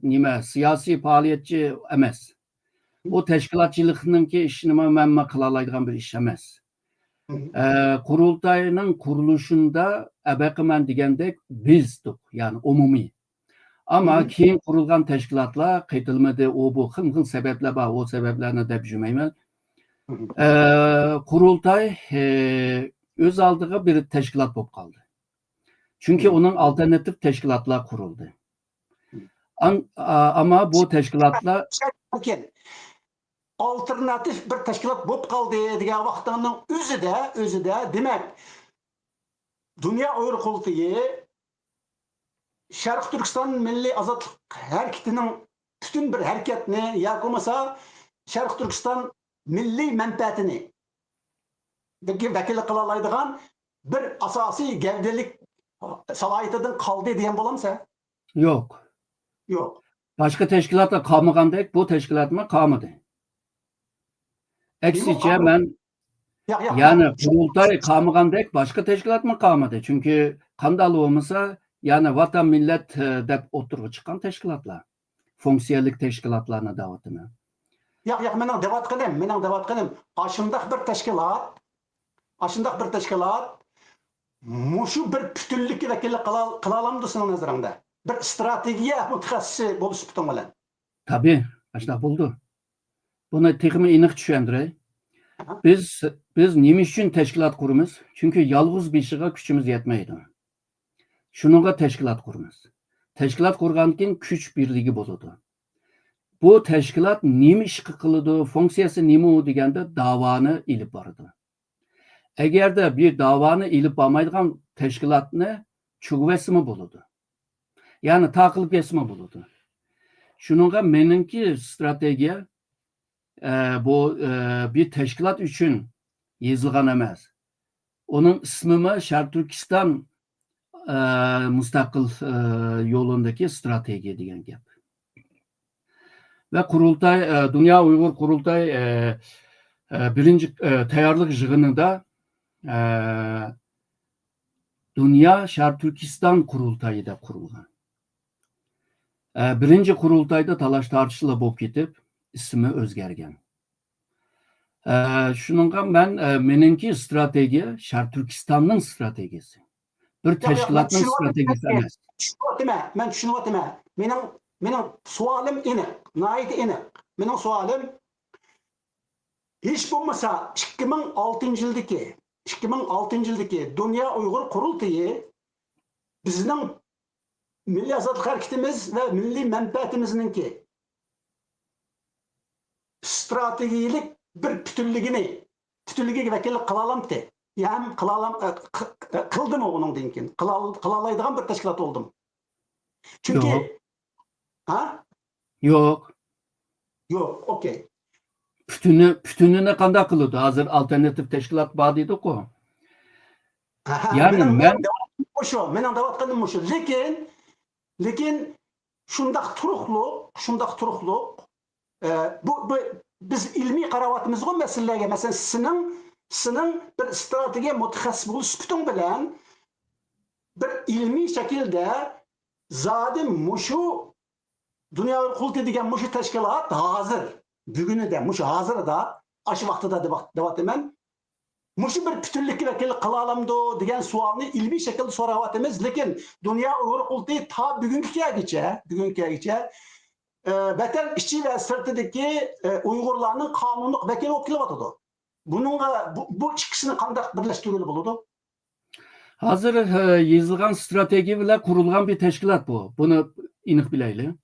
nima siyosiy faoliyatchi emas. Bu tashkilotchilikninki ishini men qila oladigan bir ish emas. Kurultayning qurilishida abaqaman degandek bizdik, ya'ni umumiy. Ama keyin qurilgan tashkilotlar qaytilmadi, o bu xil sabablar bor, o sabablarni deb jumayman. Kurultay o'z oldiga bir tashkilot bo'lib qoldi. Chunki uning alternativ tashkilotlar qurildi. Ama bu tashkilotlar alternatif bir tashkilot bo'lib qoldi degan vaqtning o'zida demak Dünya Uygur Kurultayı Sharq Turkiston Milliy Ozodlik harakatining butun bir harakatni yoki bo'lmasa Sharq Turkiston milliy manfaatini vakillik qila oladigan bir asosiy gavdalik salohiyatidan qoldi degan bo'lamsa? Yo'q. Yo'q. Boshqa tashkilotlar qolmagandek bu tashkilotlar qolmadi. Aksincha men yani Kurultay qolmagandek boshqa tashkilotlar qolmadi. Chunki qanday bo'lmasa, yani vatan millat deb o'tirib chiqqan tashkilotlar, funksiyalik tashkilotlarni davatini. Yo'q, mening davat qilim. Ashundaq bir tashkilot mushu bir butunlikka vakillik qila olamdi sening nazaringda? Bir strategiya mutaxassisi bo'lish bilan. Tabii, ashuna bo'ldi. Buni texmi aniq tushundiray. Biz nima uchun tashkilot quramiz? Chunki yolg'iz beshiga kuchimiz yetmaydi. Shuningga tashkilot quramiz. Tashkilot qurgandan keyin kuch birligi bo'ladi. bu teşkilat nima iş qiladi, funksiyasi nima u deganda davoni ilib boradi. Agarda bir davoni ilib bormaydigan teşkilatni chugvasimi bo'ladi. Ya'ni taqilib ketimi bo'ladi. Shuningga meningki strategiya bu bir teşkilat uchun yozilgan emas. Onun ismimi Sharq Turkiston mustaqil yo'lindagi strategiya degan gap. Ve kurultay, Dünya Uygur Kurultay birinci tayyorlik yig'inida Dünya Sharq Turkiston Kurultayida qurilgan. Birinci kurultayda talash tartishlar bo'lib ketib, ismi o'zgargan. Shuningga meningki strategiya Sharq Turkistonning strategiyasi. Bir teşkilatning strategiyasi emas. Men tushunayapman. Mening suolim aniq, nihoyat aniq. Mening suolim hech bo'lmasa 2006-yildagi Dünya Uygur Kurultayı bizning milliy azodlik harakatimiz ve milliy manfaatimizningki strategiyalik bir bütünligiga vakillik qila olamdi. Yani qildim uningdan keyin. Qila oladigan bir tashkilot bo'ldim. Chunki Yo'q. ha? Yo'q. Yo'q, okey. Bütününü qanday qiladi? Hozir alternativ teşkilat bor deydi-ku. Yani mening davatqanim shu. Lekin shundaq turuqliq bu biz ilmiy qaravatımızga meselelerge mesela senin bir strateji mutaxassis bo'lish suputing bilan bir ilmiy shaklda zadim mushu Dünya Kurultayı degan mushu tashkilot hozir bugunida mushu hozirda aşı vaqtida devatman mushu bir bütünlikka vakillik qila olamdi degan savolni ilmiy shaklda so'rayapmiz. Lekin Dünya Kurultayı ta bugungacha vatan ichi ve sirtidagi Uyg'urlarning qonunliq vakili bo'lib kelyapti. Bununla bu ikisini qanday birlashtirib bo'ladi? Hozir yozilgan strategiya bilan qurilgan bir teşkilat bu. Bunu aniq bilaylik.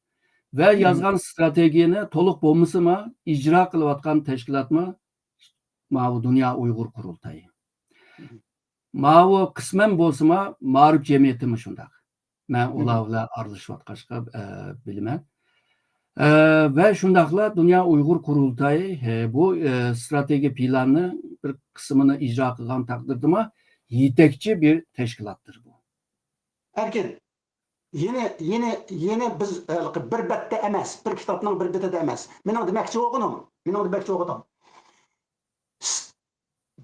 Ve yazgan stratejiyani to'liq bo'lmasimi ijro qilayotgan teşkilatmi? Mavu Dünya Uygur Kurultayı. Mavu qisman bo'lsimi ma'rif jamiyatimi shundaq. Men ular bilan aralashayotgancha bilaman. Ve şundaqla Dünya Uygur Kurultayı bu strateji planını bir kısmını icra qilgan taqdirdimi yetakchi bir teşkilattır bu. Erkin, yine biz bir betde emas, bir kitapның bir betede emas. Mening demoqchi bo'lganim.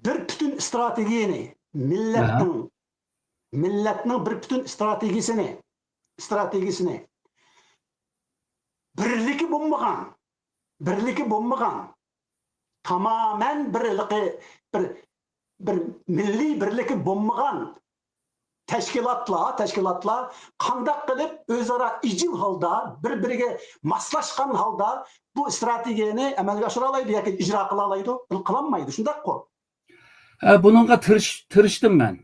Bir bütün stratejiyani, millatning bir bütün stratejisini birliki bo'lmagan tamamen bir milliy birliki bo'lmagan teşkilatlar qanday qilib o'zaro ijil holda bir-biriga moslashgan holda bu stratejiyani amalga oshira oladi yoki ijro qila oladi, qilolmaydi, shundaq-ku. Bununla tirishdim men.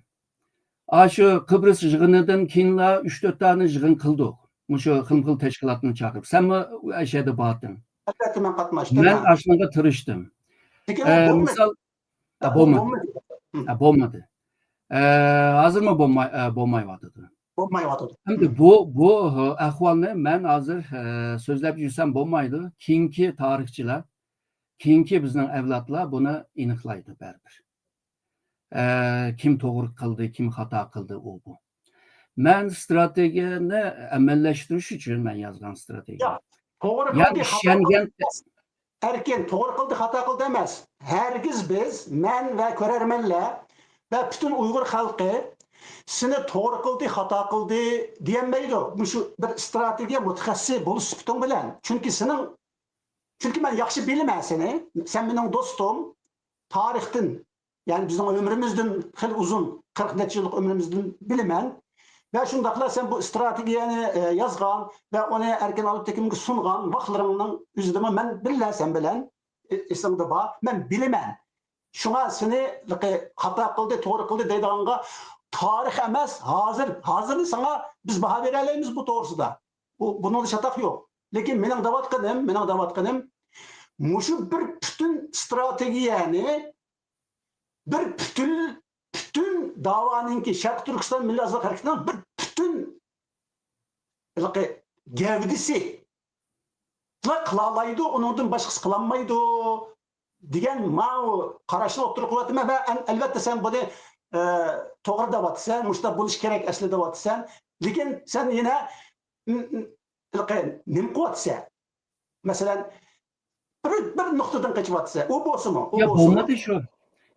Shu Kıbrıs yig'inidan keyinla 3-4 tane yig'in qildik. Mushu xil teşkilatını chaqirib. Sen mi aşağıda bardın? Albatta men qatnashdim. Men aslında tirishdim. Misal bo'lmadi. Hozir mi bo'lmayotdi? Bo'lmayotdi. Endi bu ahvolni men hozir so'zlab yursam bo'lmaydi. Keyingi tarixchilar, keyingi bizning avlodlar buni aniqlaydi baribir. Kim to'g'ri qildi, kim xato qildi bu. Men stratejiyani amallashtirish uchun men yozgan strategiya. To'g'ri qildi, Erkin to'g'ri qildi, xato qildi emas. Hergiz biz, men va ko'rarmanlar ve bütün Uygur halkı seni to'g'ri qildi, xato qildi demaydi. Shu bir stratejiya mutaxassis bo'lish suputing bilan. Çünkü men yaxshi bilaman seni. Sen mening do'stim, tarixdan, yani bizning ömrümüzden xil uzun 40 necha yillik ömrümüzden bilaman. Ve şundaqla sen bu stratejiyani yazgan ve onu Erkin Alptekin'e sungan vaqtlaringning o'zida men billaman sen bilan esimda bor. Men bilaman. Şuna seni xato qildi, to'g'ri qildi deydiganga tarix emas, hozir sana biz baho bera olamiz bu to'g'risida. Bunun şatak yok. Lekin mening davatqanim, mushu bir bütün stratejiyani, bir bütün davaninki Şarkı Türkistan Milli Azadlık Hareketi'nin bir bütün gavdisi qılalaydı, onundan başqası qılanmaydı degan ma'u qarashni o'tirib qo'yaman va albatta sen buni to'g'ri deyapsan, mushta bo'lish kerak aslida deyapsan, lekin sen yana nim qilyapsan. Masalan, bir nuqtadan qechyapsan. U bo'lsinmi? Ya bo'lmadi shu.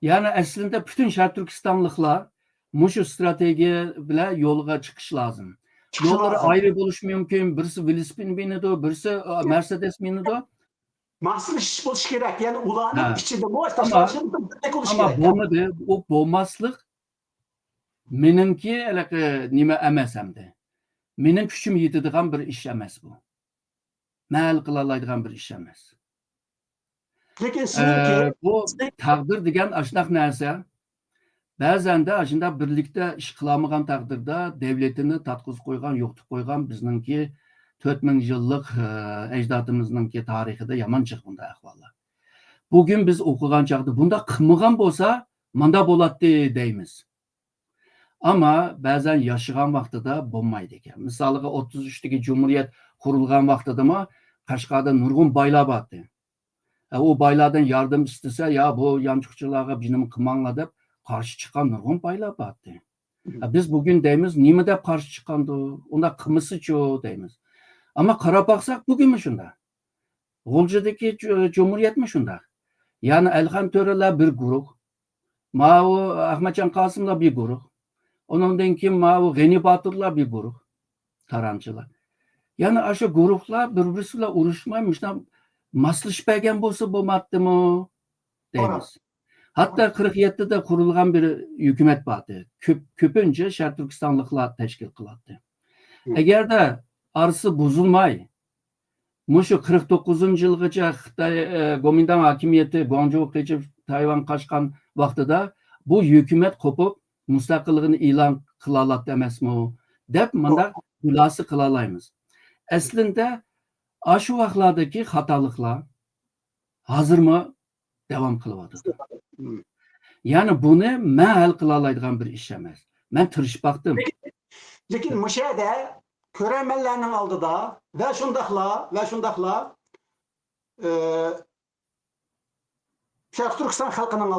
Yani aslında bütün Şarkı Türkistanlıklar mushu stratejiya bilan yo'lga chiqish lozim. Yo'llari ayrı bo'lishi mumkin. Birisi velosiped minadi, birisi Mercedes minadi. Maslish bo'lish kerak. Ya'ni ularning ichida Ama bo'lmadi. U bo'lmaslik meningki nima emas hamda. Mening kuchim yetadigan bir ish emas bu. Mal qila oladigan bir ish emas. Lekin bu taqdir degan ashnaq narsa ba'zan da ashunda birlikda ish qilamagan taqdirda davlatini tatqizib qo'ygan, yo'qitib qo'ygan bizningki 4000 yillik ajdodimizningki tarixida yomon chiq bunday ahvollar. Bugün biz o'qigan chaqda bunda qilmagan bo'lsa, manda bo'ladi deymiz. Ama ba'zan yashagan vaqtida bo'lmaydi ekan. Misoliga 33dagi Cumhuriyet qurilgan vaqtidami Qashqarda nurg'un boylar bordi. O baylardan yardım istese ya bu yançıkçılara benim kımangla deb karşı çıkan nurg'un baylar bordi. Biz bugün deymiz, nima deb karşı çıkandı? Onda qımısıçı deymiz. Ama qarab baqsak bugün mü şunda? G'o'ljadagi Cumhuriyet mi şunda? Yani Elxan Töreler bir guruh. Mao Ahmetcan Qasımlar bir guruh. Onundan keyin Mao G'ani Baturlar bir guruh. Taramchilar. Yani aşu guruhlar bir-birisi bilan urushmaymish. Maslashmagan bo'lsa bo'lmadimi deymiz. Hatta 47'de qurilgan bir hukumat bordi. Ko'pincha Sharq Turkistonliklar tashkil qiladi. Agarda arsi buzilmay, mushu 49-yilgacha Xitoy Gomindan hokimiyati Guangzhou qechib Tayvan qashqan vaqtida bu hukumat qo'pib mustaqilligini e'lon qila oladi emasmi deb menda xulosa qila olamiz. Aslında aşu vaqtlardagi xatoliklar hozirmi davom qilyapti. Yani buni men hal qila oladigan bir ish emas. Men tirishib baqdim. Lekin mushada ko'rmanlarning oldida va shundaqla Sharq Turkiston xalqining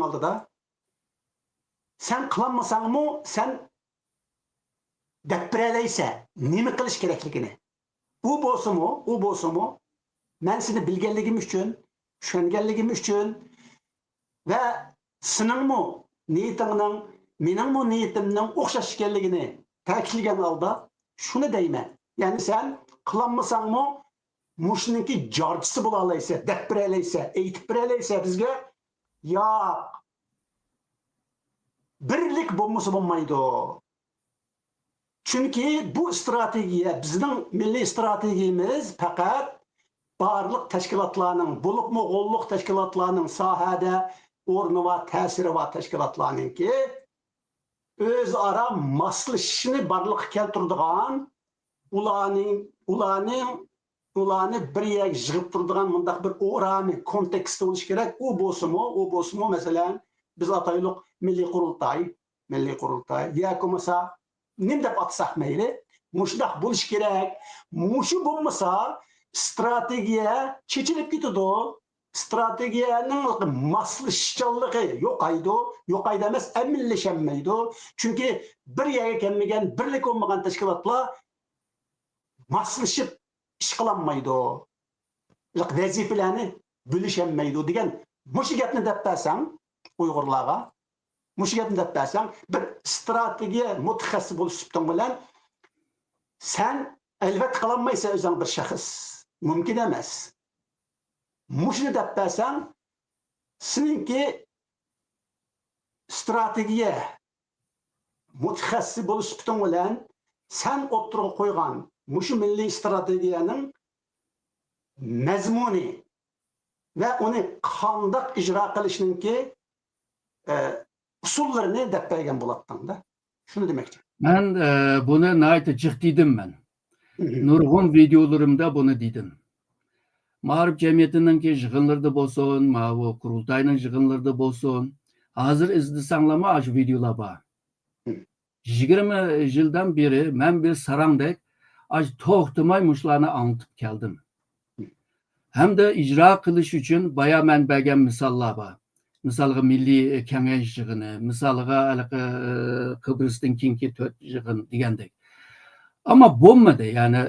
oldida sen qilolmasangmi, sen deb biraleyse nima qilish kerakligini. U bo'lsinmi, men seni bilganligim uchun, tushunganligim uchun va seningmi niyatingning, meningmi niyatimning o'xshash ekanligini ta'kidlagan holda shuni deyman. Ya'ni sen qilolmasangmi, mushniki jorchisi bo'la olaysa, deb biraleyse, aytib biraleyse bizga yo'q. Birlik bo'lmasa bo'lmaydi. Çünkü bu stratejiye, bizning milliy stratejiyamiz faqat barliq tashkilotlarning, bo'libmi qo'lliq tashkilotlarning sohada o'rni va ta'siri va tashkilotlarningki o'zaro moslashishni barliqqa keltiradigan, ularni bir yerga yig'ib turadigan mundaq bir o'rami kontekst bo'lishi kerak. U bo'lsinmi, masalan, biz atayliq milliy qurultay yoki bo'lmasa nim deb atsak meyli, muşdaq bo'lish kerak. Mushu bo'lmasa stratejiya chechilib ketadi. Stratejiyaning moslashchanligi yo'qaydi emas, amillashamaydi. Chunki bir yerga kelmagan, birlik bo'lmagan tashkilotlar moslashib ish qilolmaydi. Vazifalarni bo'lishamaydi degan mushu gapni deb bersam Uyg'urlarga mushu gapni deb bersam, bir stratejiya mutaxassis bo'lishibdan bilan sen albatta qilolmaysan o'zing bir shaxs. Mumkin emas. Mushuni deb bersam, seninki stratejiya mutaxassis bo'lishibdan bilan sen o'tirib qo'ygan mushu milliy stratejiyaning mazmuni va uni qandoq ijro qilishninki usullarını deb bergan bo'lardim da. Shuni demoqchi. Men buni nihoyatda jiq dedim men. Nurg'un videolarimda buni dedim. Ma'rif cemiyetiningki yig'inlarda bo'lsin, bu qurultayning yig'inlarida bo'lsin. Hozir izlasanglarmi shu videolar bor. 20 yildan beri men bir sarangdek to'xtamay mushlarni anlatib keldim. Hamda ijro qilish uchun baya men bergan misollar bor. Misalga Milliy Kengash yig'ini, misalga Kıbrıs'tan keyingi 4 yig'in degandek. Ama bo'lmadi, ya'ni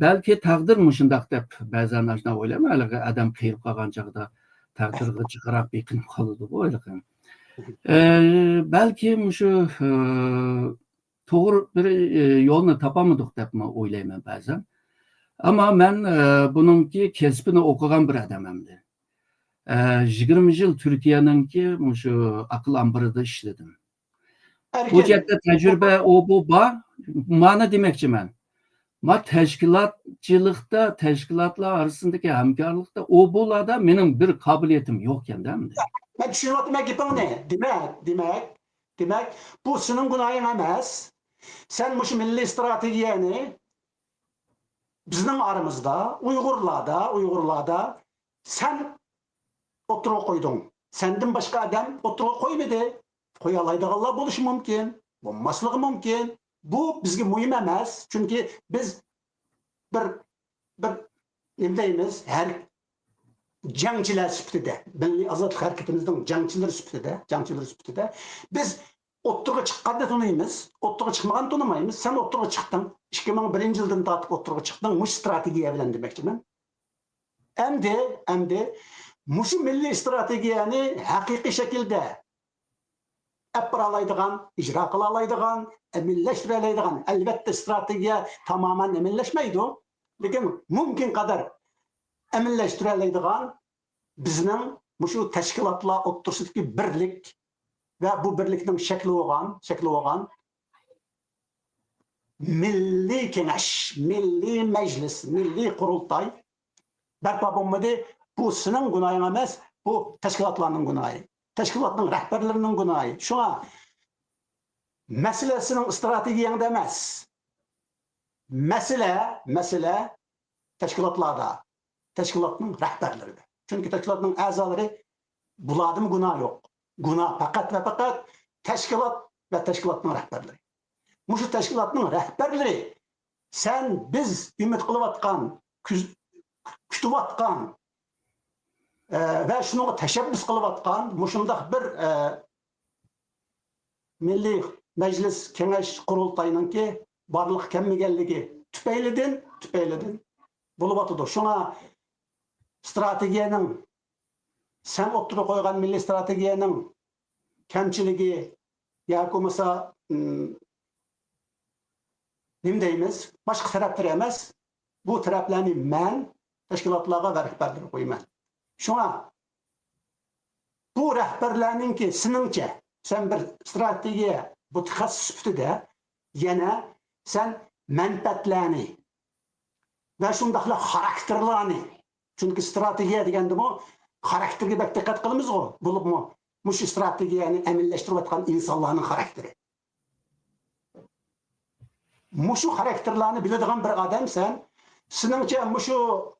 balki taqdir mushundaq deb ba'zan ashna o'ylayman, adam qiyib qolgan chaqda taqdirga chiqarib beqinib qoladi bu o'ylayman. Balki shu to'g'ri bir yo'lni topamadik deb o'ylayman ba'zan. Ama men buningki kasbini o'qigan bir odamman. 20 yil Turkiyaninki shu aql ambarida ishladim. Bu yerda tajriba bu bor. Mana demoqchiman. Ma tashkilotchilikda, tashkilotlar orasındagi hamkorlikda bularda mening bir qobiliyatim yo'q ekanda. Ben tushunayotgan gapingni. Demak, bu sening gunohing emas. Sen shu milliy strategiyani bizning aramizda, Uyg'urlarda sen o'tirib qo'yding. Sendan boshqa odam o'tirib qo'ymadi. Qo'ya oladiganlar bo'lishi mumkin, bo'lmasligi mumkin. Bu bizga muhim emas. Chunki biz bir nima deymiz, har jangchilar sifatida, milliy ozodlik harakatimizning jangchilari sifatida biz o'ttirga chiqqanda tunaymiz, o'ttirga chiqmagan tunamaymiz. Sen o'ttirga chiqding. 2001-yildan tortib o'ttirga chiqding. Mush strategiya bilan demoqchiman. Endi mush milliy strategiyani haqiqiy shaklda apralaydigan, icra kılalaydigan, emilleştirilaydigan. Elbette stratejiye tamamen emilleşmeydi. Lekin mümkün kadar emilleştirilaydigan bizning şu teşkilatlar o'rtasidagi birlik ve bu birlikning şekli olan milliy kengash, milliy meclis, milliy qurultay barpo bo'lmadi. Bu sening gunohing emas, bu teşkilatlarning gunohi. Teşkilatның rəhbərlərinin günahı. Şuna meselesinin stratejiyanda emas. Mesele teşkilatlarda, teşkilatның rəhbərlərində. Çünki teşkilatның əzaları bulardım günah yox. Günah faqat və faqat teşkilat və teşkilatның rəhbərləri. Muşu teşkilatның rəhbərləri biz ümid qılıb atqan, kütüb atqan ve şunu teşebbüs kılıp atkan, muşundaq bir Milliy Meclis Kengash Qurultayınınki barlıq kemmigenligi tüpeylidin bulup atıdı. Şuna stratejiyanın, sen oturup koygan milliy stratejiyanın kemçiligi, yoki bo'lmasa nima deymiz, boshqa taraflar emas, bu taraflarni men tashkilotlarga rəhbərlik qo'yman. Şuna bu rəhbərlərinki siningcha sen bir stratejiya bu taxassus sifatida yana sen manfaatlarni ve shundaqla xarakterlarni, chunki stratejiya deganda bu xarakterga bak diqqat qilamiz o, bo'libmi shu strategiyani amallashtirib atgan insonlarning xarakteri. Shu xarakterlarni biladigan bir odam siningcha shu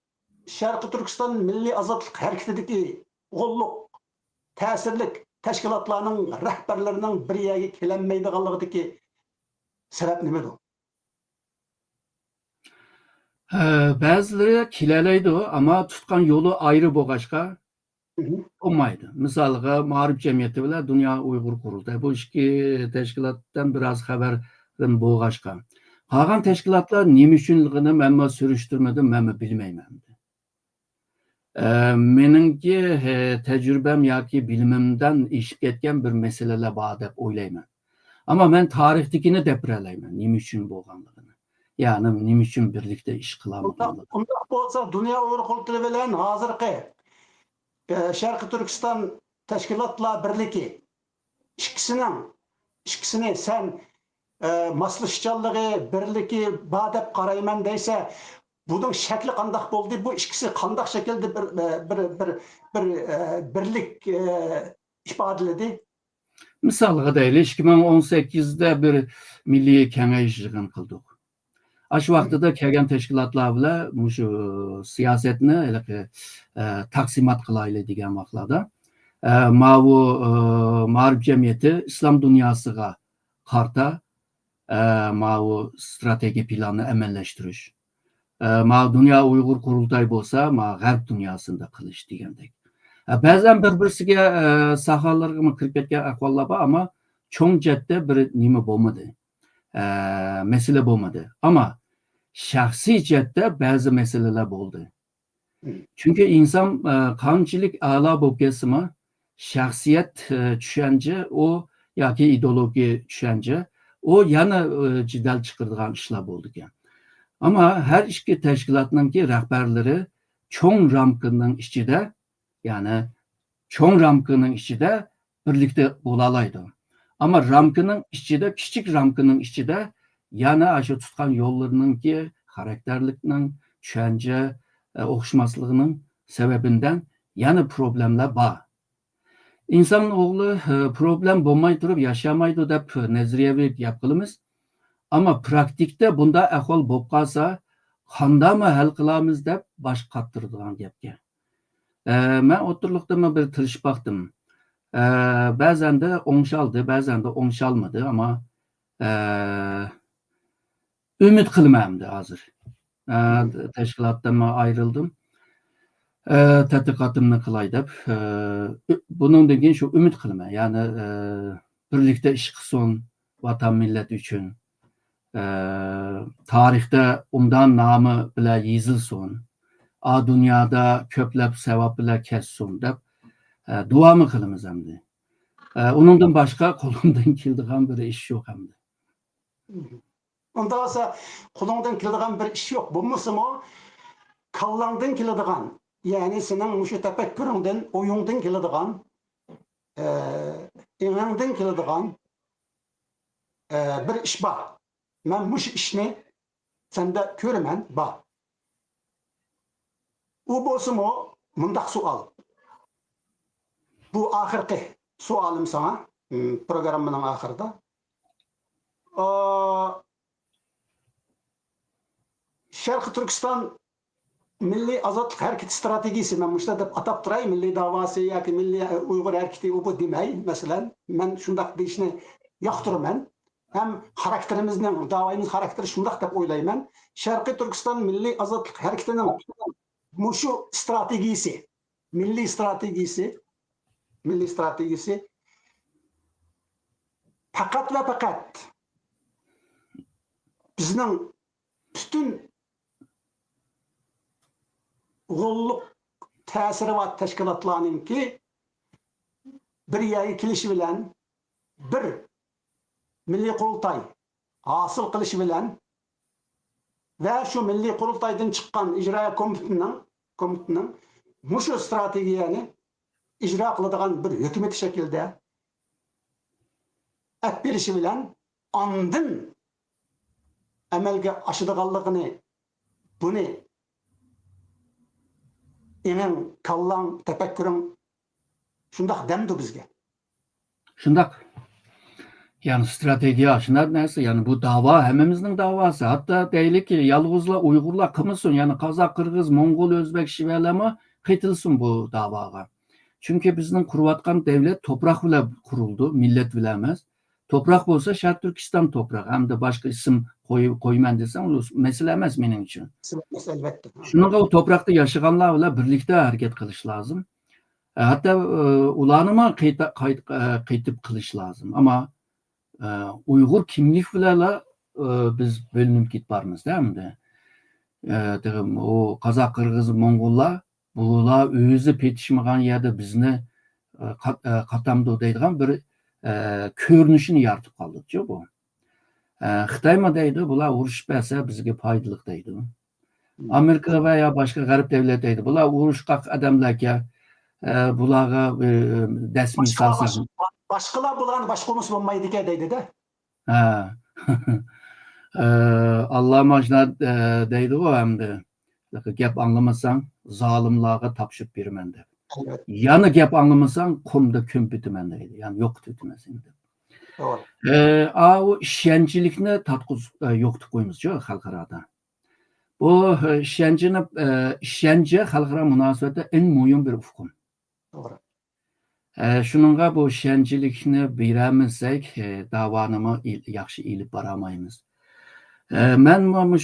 Şarkı Türkistan Milliy Azadlık Hareketi'deki oğulluk, tesirlik teşkilatlarının rehberlerinin bir yere kelenmeydiğindeki sebep nedir o? Bazıları kilelaydı ama tutkan yolu ayrı boğaçka olmaydı. Misalga Ma'rif Cemiyeti bile Dünya Uygur Kurultayı. Bu iki teşkilattan biraz haberim boğaçka. Kalan teşkilatlar neyim üçünlüğünü məmmə sürüştürmedim, məmmə bilmeyəm. Meningki tecrübem yoki bilimimden işip ketken bir meseleler var deb o'ylayman. Ama ben tarixdikini deprelayman, nima uchun bo'lganligini. Ya'ni nima uchun birlikda ish qilamiz. Undaq bo'lsa, Dünya Uygur Kurultayı bilan hozirgi Sharqi Turkiston tashkilotlar birligi ikkisini sen maslashchanligi, birligi bor deb qarayman deysa, bunun şekli qandaq bo'ldi, bu ikkisi qandaq şekilde bir birlik ifadaladi. Misalga deylik, 2018'de bir Milliy Kengash yig'in qildik. Aşı vaqtida kelgan tashkilotlar bilan shu siyosatni taqsimot qilaylik degan vaqtlarda bu ma'rif jamiyati islom dunyosiga qarta bu strategiya planini amallashtirish. Dünya Uyghur qurultay bo'lsa, g'arb dunyosida qilish degandek. Ba'zan bir-birisiga sohalarga kirib ketgan ahvollar bor, ammo cho'ng jatda bir nima bo'lmadi. Mesele bo'lmadi. Ama shaxsiy jihatda ba'zi meseleler bo'ldi. Çünkü inson qanchalik a'lo bo'lib ketsa, shaxsiyat tushuncha o yoki ideologiya tushuncha o yana jidal chiqaradigan ishlar bo'ldi ekan. Ama her ikki tashkilotninki rahbarlari cho'ng ramkaning ichida, ya'ni cho'ng ramkaning ichida birlikda bo'la oladi. Ama ramkaning ichida, kichik ramkaning ichida yana shu tutgan yo'llarininki xarakterlikning, tushuncha o'xshashmasligining sababidan yana problemlar bor. İnsan oğlu problem bo'lmay turib yashamaydi deb nazariyaviy gap qilamiz. Ama praktikte bunda ahvol bo'lib qolsa, qandaymi hal qilamiz deb bosh qattiradigan gapga. Men o'tirliqda bir tirishib baqdim. Bazen de o'ngshaldi, bazen de o'ngshalmadi, ama ümit qilmayapti hozir. Tashkilotdan ayrıldım. Tadqiqotimni qilay deb. Bundan keyin shu ümit qilma. Yani birlikda ish qilsin, vatan millat uchun. Tarixte undan nomi bilan yozilsin. Dünyada ko'plab savob bilan kessin deb duomi qilamiz endi. Undan boshqa qo'limdan keladigan bir ish yo'q endi. Onda olsa qo'lingdan keladigan bir ish yo'q. Bo'lmasimi, kallangdan keladigan, ya'ni sening mushu tafakkuringdan, o'yingdan keladigan, engangdan keladigan bir ish bor. Men mushu ishni senda ko'raman, bor. U bo'lsa-mu, mundaq savol. Bu oxirgi savolim sana, programmaning oxirida. Sharq Turkiston Milliy Ozodlik harakati strategiyasi, men mushta deb atab turay, milliy davosi yoki milliy Uyg'ur harakati bu demay, masalan, men shundaq deyishni yoqtiraman. Hem xarakterimizning, davoyimiz xarakteri shundaq deb o'ylayman. Sharq Turkiston Milliy Ozodlik harakatining mushu strategiyasi, milliy strategiyasi faqat va faqat bizning bütün Uğurluq ta'siri va tashkilotlarninki bir yerga kelishi bilan bir milliy qurultay hosil qilishi bilan va shu milliy qurultaydan chiqqan ijroiya komitetining mushu strategiyani ijro qiladigan bir hukumat shaklida olib berishi bilan ondan amalga oshadiganligini buni enin kallan tefekkürün şundak demdi bizge. Şundak. Yani strateji aşınar neyse, yani bu dava hemimizin davası. Hatta deylik ki yalğızla Uygurlar kımılsın, yani Kazak, Kırgız, Mongol, Özbek, Şiveleme kıytılsın bu davaga. Çünkü bizden kuruvatkan devlet toprak bile kuruldu, millet bilemez. Toprak olsa Şark Türkistan toprak, hem de başka isim koyman desem mesele emez benim için. Elbette. Şununla o toprakta yaşayanlarla birlikte hareket kılış lazım. Hatta ulanıma kıytıp kılış lazım. Ama Uygur kimliklerle biz bölünüp gitbarmız değil mi? O Kazak, Kırgız, Mongollar bular özü petişmeğen yerde bizne katamda deydiğen bir körünüşünü yaratıp kaldık diyor bu. Xitayma deydi, bular uruş bəsə bizge paydalık deydi. Amerika veya başka garip devlet deydi. Bular uruşqaq adamlarga bulağa dəsmi salsın. Başqalar bulan başqamız olmaydı ki deydi de. Allah macına deydi o hem de. Gap anlamasan zalimlağa tapşıp birmen de. Evet. Yani gap anlamasan kumda küm bitmen deydi. Yani yok tütmesin de. Doğru. O işençilikni yoktu koymuşcu halkarada. Bu işence halkara münasebette en mühim bir ufkum. Doğru. Şununla bu işençilikni bilemezsek davanımı yaxşı ilip baramayız. Ben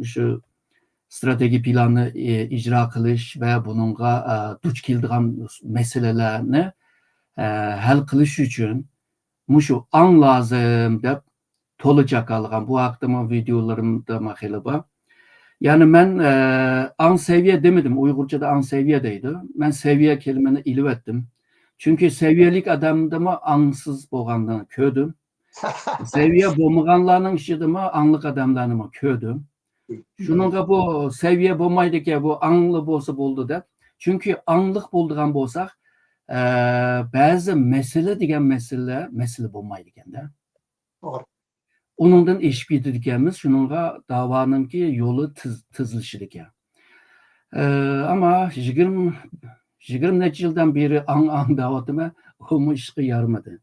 şu strateji planı icra kılış ve bununla duç kildiğim meselelerini hal kılış için şu an lazım dep tolacak algan bu hakkında videolarımda makale. Yani ben an seviye demedim. Uygurca'da an seviyedeydi. Ben seviye kelimeni ilvettim. Çünkü seviyelik adamdama ansız boğandığını ködüm. Seviye bomğanlarının işidimi anlık adamlarını ködüm. Şununla bu seviye bolmaydı ki bu anlı bolsa boldu da. Çünkü anlık bulduğun bolsak bazı mesele degan mesele bolmaydı ekan da. Doğru. Onundan eşbiydi deganimiz şununla davanınki yolu tızlışı degan. Ama 20 neçe yıldan beri an davatıma o işi yarmadı.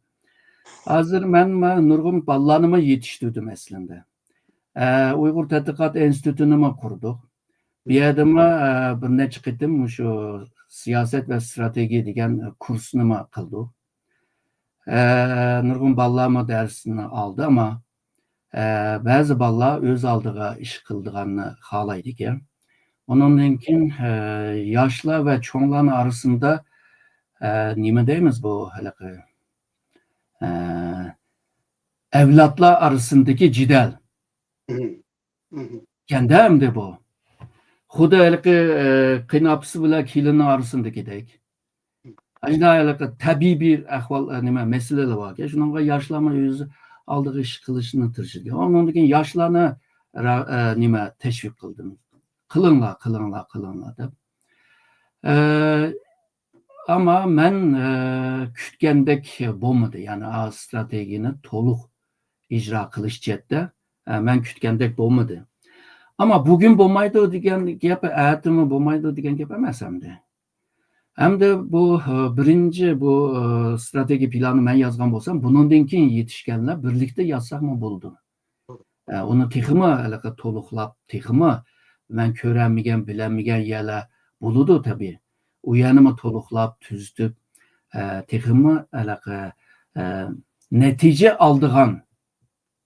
Hazır ben nurgun ballarımı yetiştirdim aslında. Uygur Tədqiqat Enstitüsünü kurduk. Bir yerime bir neçe qitim şu siyaset ve strateji degan kursunu kıldık. Nurgun ballarımı dersini aldı ama bazı ballar öz aldığı iş kıldığını halaydı ki. Onun için yaşlı ve çoğunların arasında nime deyimiz bu halakı evlatlar arasındaki cidel. Kendi hem de bu. Huda halakı kıynapısı bile kilinin arasındaki dek. Ajda halakı tabi bir ahval nime meseleler var ki. Şununla yaşlama yüzü aldığı iş kılışını tırşıdı. Onun için yaşlarını nime teşvik kıldım. Kılınla deb. Ama ben kütkendek bolmadı. Yani stratejini toluk icra kılış cette. Ben kütkendek bolmadı. Ama bugün bolmaydı degan gap, ertimi bolmaydı degan gap emas hamda. Hem de bu birinci bu strateji planı ben yazgan bolsam, bunundan keyin yetişkenler birlikte yazsak mı buldu. Onu teximi alaka toluqlap, teximi ben körenmegen, bilenmegen yerler buludu tabii. O yanımı toluqlap, tüzdüp, teximi alaka netice aldığan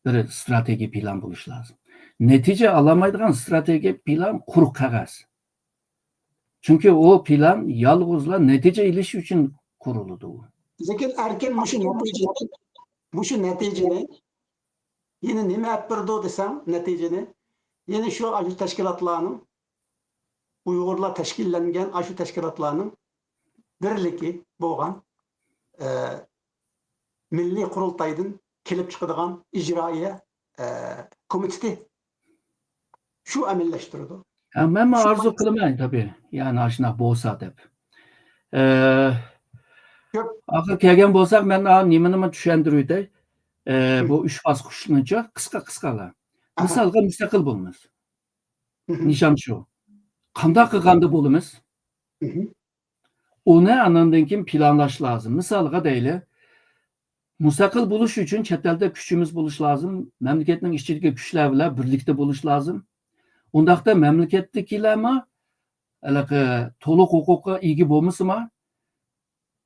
bir strateji plan buluş lazım. Netice alamaydıgan strateji plan quruq qog'oz. Çünkü o plan yalğızla netice iliş için kuruludu. Lekin erken muşu neticeni yine nime yaptırdı desem neticeni yine şu aşı teşkilatlarının Uygurlar teşkillengen aşı teşkilatlarının birliki boğan Milli Kurultay'dan kelip çıkıdığan icraiye komiteti şu emilleştirdi. Ben arzu kılmayın tabii. Yani aşına bolsa dep. Akıl kelgen bolsak ben nimeni düşendiriydi. Bu üç basqıçlıca kıska. Misalga müstakil bolmaz. Nişan şu. Qandaq qılğanda bolumuz. Onu anandan keyin planlaş lazım. Misalga deyli. Müstakil buluş için çetelde küçümüz buluş lazım. Memleketning işçiligi güçler bilan birlikte buluş lazım. Ondaqda memleketdagilarmi to'liq huquqqa ega bo'lmasimi?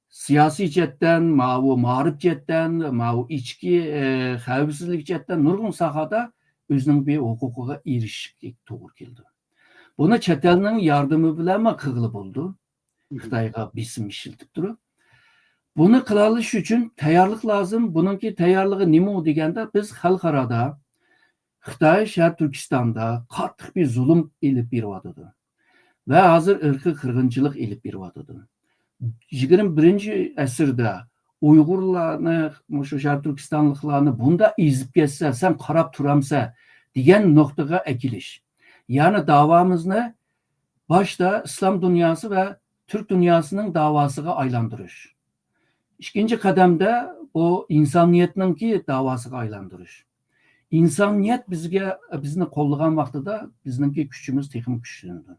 Siyosiy jihatdan, ma'rif jihatdan, ichki xavfsizlik jihatdan nurg'un sohada o'zining bir huquqiga erishishga to'g'ri keldi. Buni chet elning yordami bilan qilib bo'ldi. Xitoyga besim ishlatib turib. Buni qila olish uchun tayyorlik lozim. Buningki tayyorligi nima deganda biz xalqarada Xitoy Sharq Turkistonda qattiq bir zulm elib beryapti. Ve hazır ırkı kırgınçılık elip beryapti. 21. asırda Uygurlarni, şu Sharq Turkistonliklarni bunda ezip ketsa, sen qarab turamsa degan noktaga ekilish. Yani davamızı başta İslam dünyası ve Türk dünyasının davasıga aylandırış. İkinci kademde o insaniyetninki davasıga aylandırış. İnsaniyet bizni qo'llagan vaqtida bizninki kuchimiz texim kuchlanadi.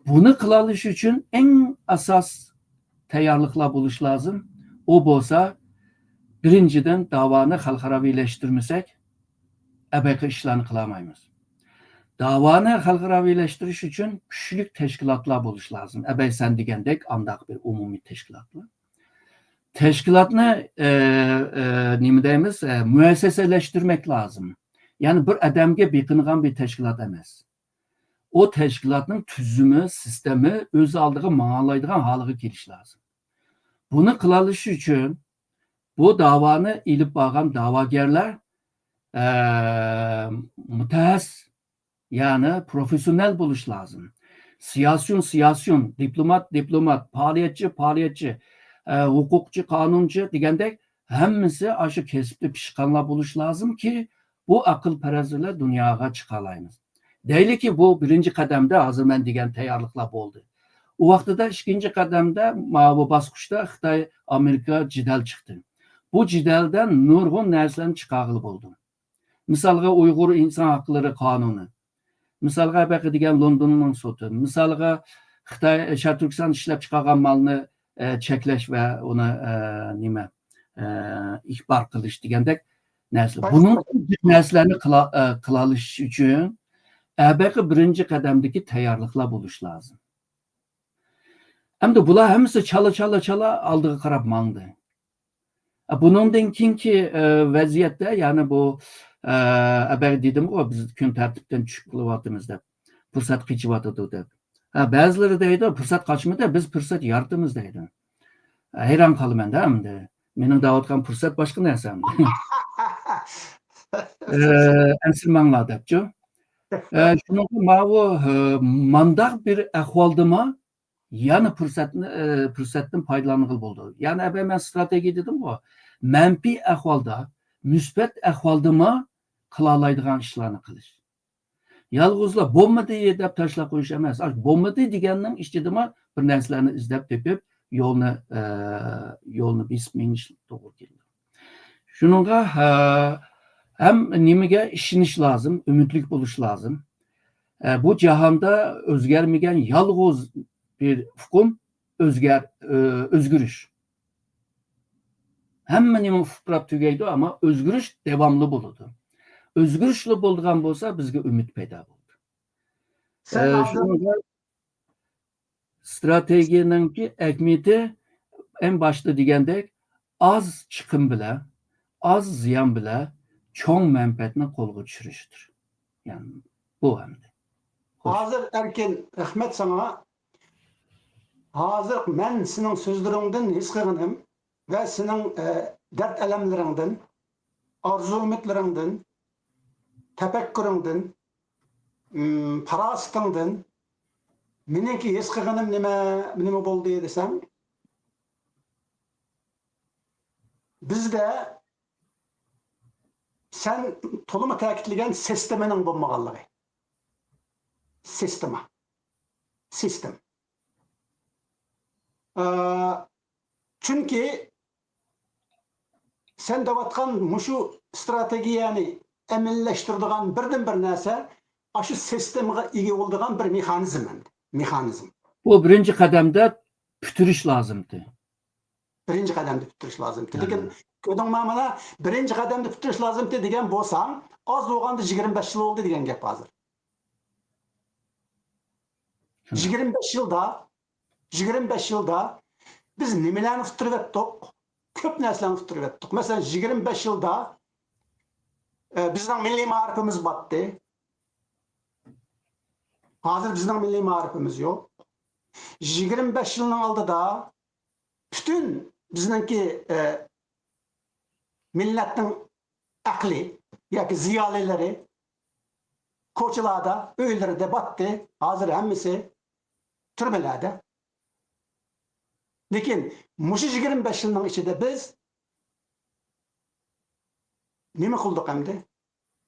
Bunu kılaliş için en asas tayyorliklar buluş lazım. O bolsa Birinciden davani xalqaraviyleştirmesek, əbəqi işlerini kılamayız. Davani xalqaraviyleştiriş için küçülük teşkilatlar buluş lazım. Əbəy sen degəndək andaq bir umumi teşkilatlar. Teşkilatını nima deymiz, müesseseleştirmek lazım. Yani bir adamga beqingan bir teşkilat emas. O teşkilatın tüzümü, sistemi öz aldığı mağalaydıgan halığı giriş lazım. Bunu kılalış için bu davanı ilip bağan davagerler mütehas yani profesyonel buluş lazım. Siyasyon, diplomat, paliyetçi, hukukçu, kanuncu degende hemmisi aşı kesipli pişkanla buluş lazım ki bu akıl perezlerle dünyaya çıkalayımız. Değil ki bu birinci kademde hazır ben degen teyarlıkla oldu. O vaxtda da ikinci kademde bu baskışda Xitay, Amerika cidel çıktı. Bu cidelden nurgun nərslərini çıkarılıp oldu. Misalga Uygur insan hakları kanunu. Misalga belki degen London'un sotu. Misalga Xitay, Şərq Türkistan işlep çıkargan malını çekleş ve ona ihbar kılış degendek nərslə. Bunun nərslərini kılalış için belki birinci kademdeki teyarlıkla buluş lazım. Hem de bunlar hemisi çala aldığı karab mandı. Bunun ki vaziyette yani bu dedim o biz gün tertipten düşük kılıvatımızda fırsat kaçıvatıdı da. Bazıları deydi fırsat kaçmadı biz fırsat yaratımız deydi. Hayran kalım ben de hem de. Benim davatkan fırsat başka neyse. Ensilmanla depço. Şunun mavu mandak bir ahvaldıma yani fırsatın paylanığı buldu. Yani ben strateji dedim o. Menfi ahvalda, müsbet ahvaldıma kılalaydıgan işlerini kılış. Yalğızla bombadı yedep taşla koyuş emez. Bombadı degenin işçidime bir neslerini izlep tepip yolunu bismeymiş doğru geldi. Şununla hem nimige işiniş lazım, ümitlik buluş lazım. Bu cihanda özgermegen yalğız bir hukum özgürüş. Hemen fıkrat tügeydi ama özgürüş devamlı buludu. Özgürüşlü bulduğun bolsa bizge ümit peyda buldu. Stratejinin ki ekmeti en başta degendek az çıkım bile, az ziyan bile çoğun menfaatine kolgu düşürüştür. Yani bu hem de. Hazır erken rahmet sana. Hazır ben senin sözlerinden his kılınım ve senin dert elemlerinden, arzu ümitlerinden, tefekküründen, parasıtından, meneki his kılınım nime oldu desem, bizde sen toluma takitligen sistemenin bulmağalığı. Sistem. Çünkü sen davatkan muşu stratejiyani emilleştirdiğin birden bir nese aşı sistemine iyi olduğun bir mekanizm. Bu birinci kademde pütürüş lazımdı. Birinci kademde pütürüş lazımdı. Lekin ködün mamana birinci kademde pütürüş lazımdı degen bolsan az olganda 25 yıl oldu degen gep hazır. 25 yılda biz nimelerni fıtırıp ettik, köp neslerini fıtırıp ettik. Mesela 25 yılda bizden milli marifimiz battı. Hazır bizden milli marifimiz yok. 25 yılın aldıda bütün bizdeki milletin akli, yani ziyalileri, koçlarda, öyleri de battı. Hazır hemmisi türbelerde. Lekin muşu 25 yılın içinde biz nime kıldık emdi?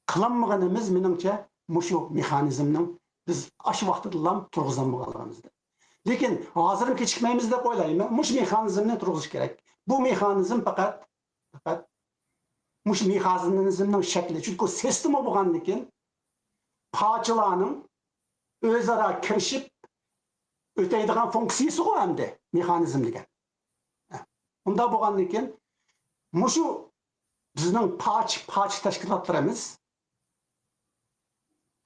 Kılanmağınımız menimce muşu mekanizminin biz aşı vaxtıdırlan turğuzlanmağalığımızdır. Lekin hazırım keçikmeyimiz de koylayım. Muş mekanizmini turğuzuş gerek. Bu mekanizm fakat muş mekanizminin şekli. Çünkü sistemi boğan lekin paçılarının özara kirişip öteydiğen fonksiyası o hem de mekanizm degen. Onda boğan lekin Muşu bizning paç tashkilotlarimiz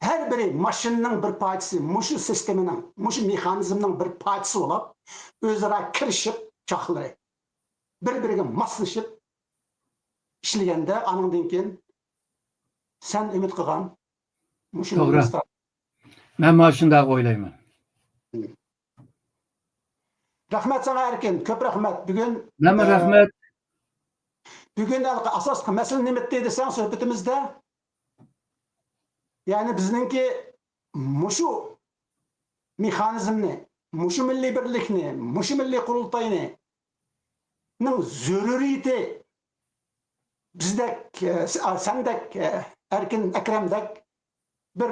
her biri maşinning bir parçası, muşu sistemining, muşu mexanizmning bir parçası bo'lib, o'zaro kirishib, chaqlari bir-biriga moslashib ishlaganda, aningdan keyin sen umid qilgan muşu To'g'ri. Men mana shunday o'ylayman. Rahmat sana Erkin, ko'p rahmat. Bugun Mana rahmat. Bugun asosiy masala nima desang suhbatimizda, ya'ni bizningki mushu mexanizmni, mushu milliy birlikni, mushu milliy qurultoyni ning zaruriyati bizdek, sendek, Erkin Akramdek bir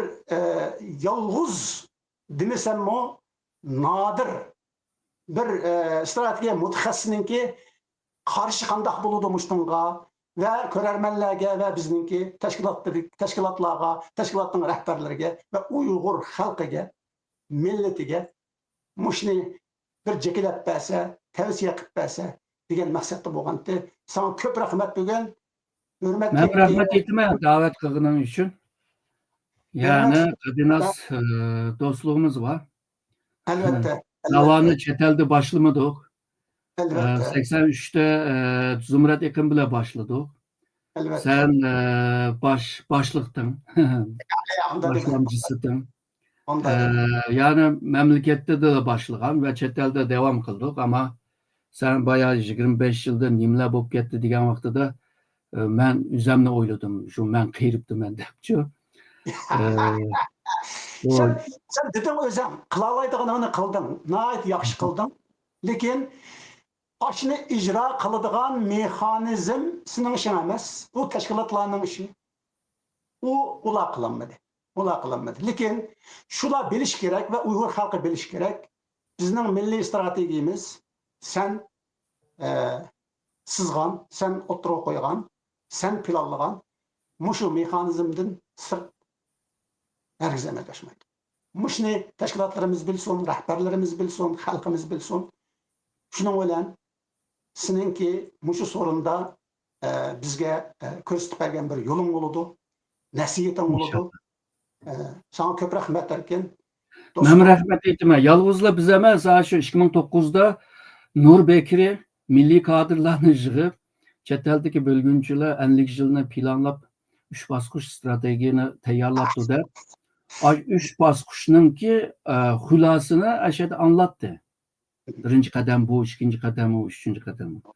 yolg'iz demesammo nodir bir strategiya mutaxassisninki qarshi qandaq bo'ladi mushunga va ko'rarmanlarga va bizningki tashkilotlarga, tashkilotning rahbarlariga va Uyg'ur xalqiga, millatiga mushni bir jekilab bersa, tavsiya qilib bersa degan maqsadda bo'lganda, sana ko'p rahmat bugun. Hurmatli Men rahmat aytaman da'vat qilganing uchun. Ya'ni qadinas do'stligimiz bor. Albatta. Davoni chet elda boshlamadik. Albatta. 83'te Zumrat Ekin bilan boshladik. Albatta. Sen başlıqdın. Ayağımda Başlamcısıdın. Ondan. Yani memlekette de başlagan ve chet elda devam qildik, ama sen bayağı 25 yılda nimler bo'lib ketdi degan vaqtida men o'zimni o'yladim. Shu men qiyiribdiman debchi. Sen dedin o'zing qila oladiganini qilding, nihoyat yaxshi qilding. Lekin ashni ijro qiladigan mexanizm sening ishing emas, bu tashkilotlarning ishi. Ular qilinmadi. Lekin shular bilish kerak va Uyg'ur xalqi bilish kerak. Bizning milliy strategiyamiz sen sizgan, sen o'tirib qo'ygan, sen planlagan mushu mexanizmdan sirt herkes amalga oshmaydi. Mushni tashkilotlarimiz bilsin, rahbarlarimiz bilsin, xalqimiz bilsin. Shuning bilan seninki mushu sorunda bizga ko'rsatib bergan bir yo'ling bo'ladi, nasihating bo'ladi. Sana ko'p rahmat Erkin. Men rahmat aytaman. Yolg'izlar biz emas, shu 2009'da Nur Bekri milliy kadrlarni yig'ib, chet eldagi bo'lgunchilar 50 yilni planlab 3 bosqich strategiyani tayyorlabdi deb, 3 bosqichningki xulosini ashada anlatdi. Birinchi qadam bu, ikkinchi qadam bu, uchinchi qadam bu.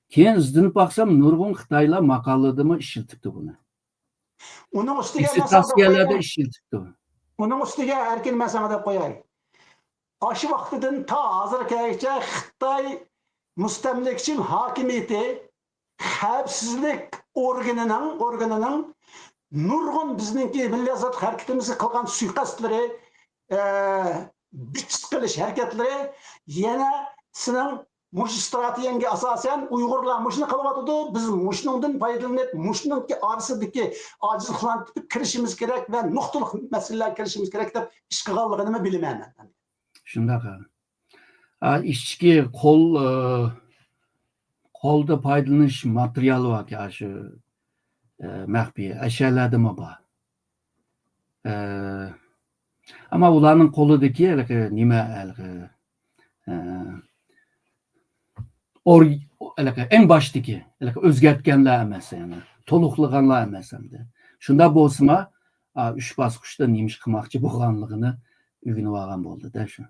Keyin izlanib baksam nurg'un Xitoylar maqoladimi ishiltibdi buni. Uning ustiga dissertatsiyalarda ishiltibdi. Uning ustiga Erkin masala deb qo'yay. Aşı vaqtidan ta hozirgacha Xitoy mustamlikchil hokimiyati xavfsizlik organining nurg'un bizningki milliy ozod harakatimizga qilgan suiqastlari, bichis qilish harakatlari yana sening mush strategiyangga asosan Uyg'urlar mushni qilyotdi. Biz mushningdan foydalanib, mushningki orasidagi ojizliklarni tutib kirishimiz kerak va nuqtaliq masalalarga kirishimiz kerak deb ish qilganligini bilmayman. Şundaqa. İchki qo'lda foydalanish materiali bor, shu maxfiy ashyalardimi bor. Ama ularning qo'lidagi nima eng boshdagi o'zgartganlar emas, yani to'liqlaganlar emas hamda. Shunda bo'lsa, 3 bosqichda nima ish qilmoqchi bo'lganligini o'rganib olgan bo'ldi-da shu.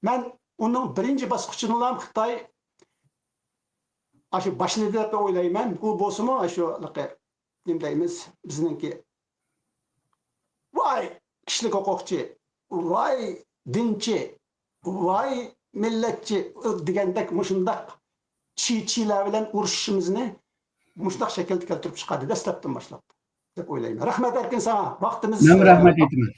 Men uning birinchi bosqichini ham Xitoy shu boshladi deb o'ylayman. Bu bo'lsa-mu, shu nima deymiz, bizningki voy kishilik huquqchi, voy dinchi, voy millatchi degandek mushundaq chi-chilar bilan urushishimizni mushundaq shaklga keltirib chiqadi dastlabdan boshlab deb o'ylayman. Rahmat Erkin sana. Vaqtimiz. Men rahmat aytaman.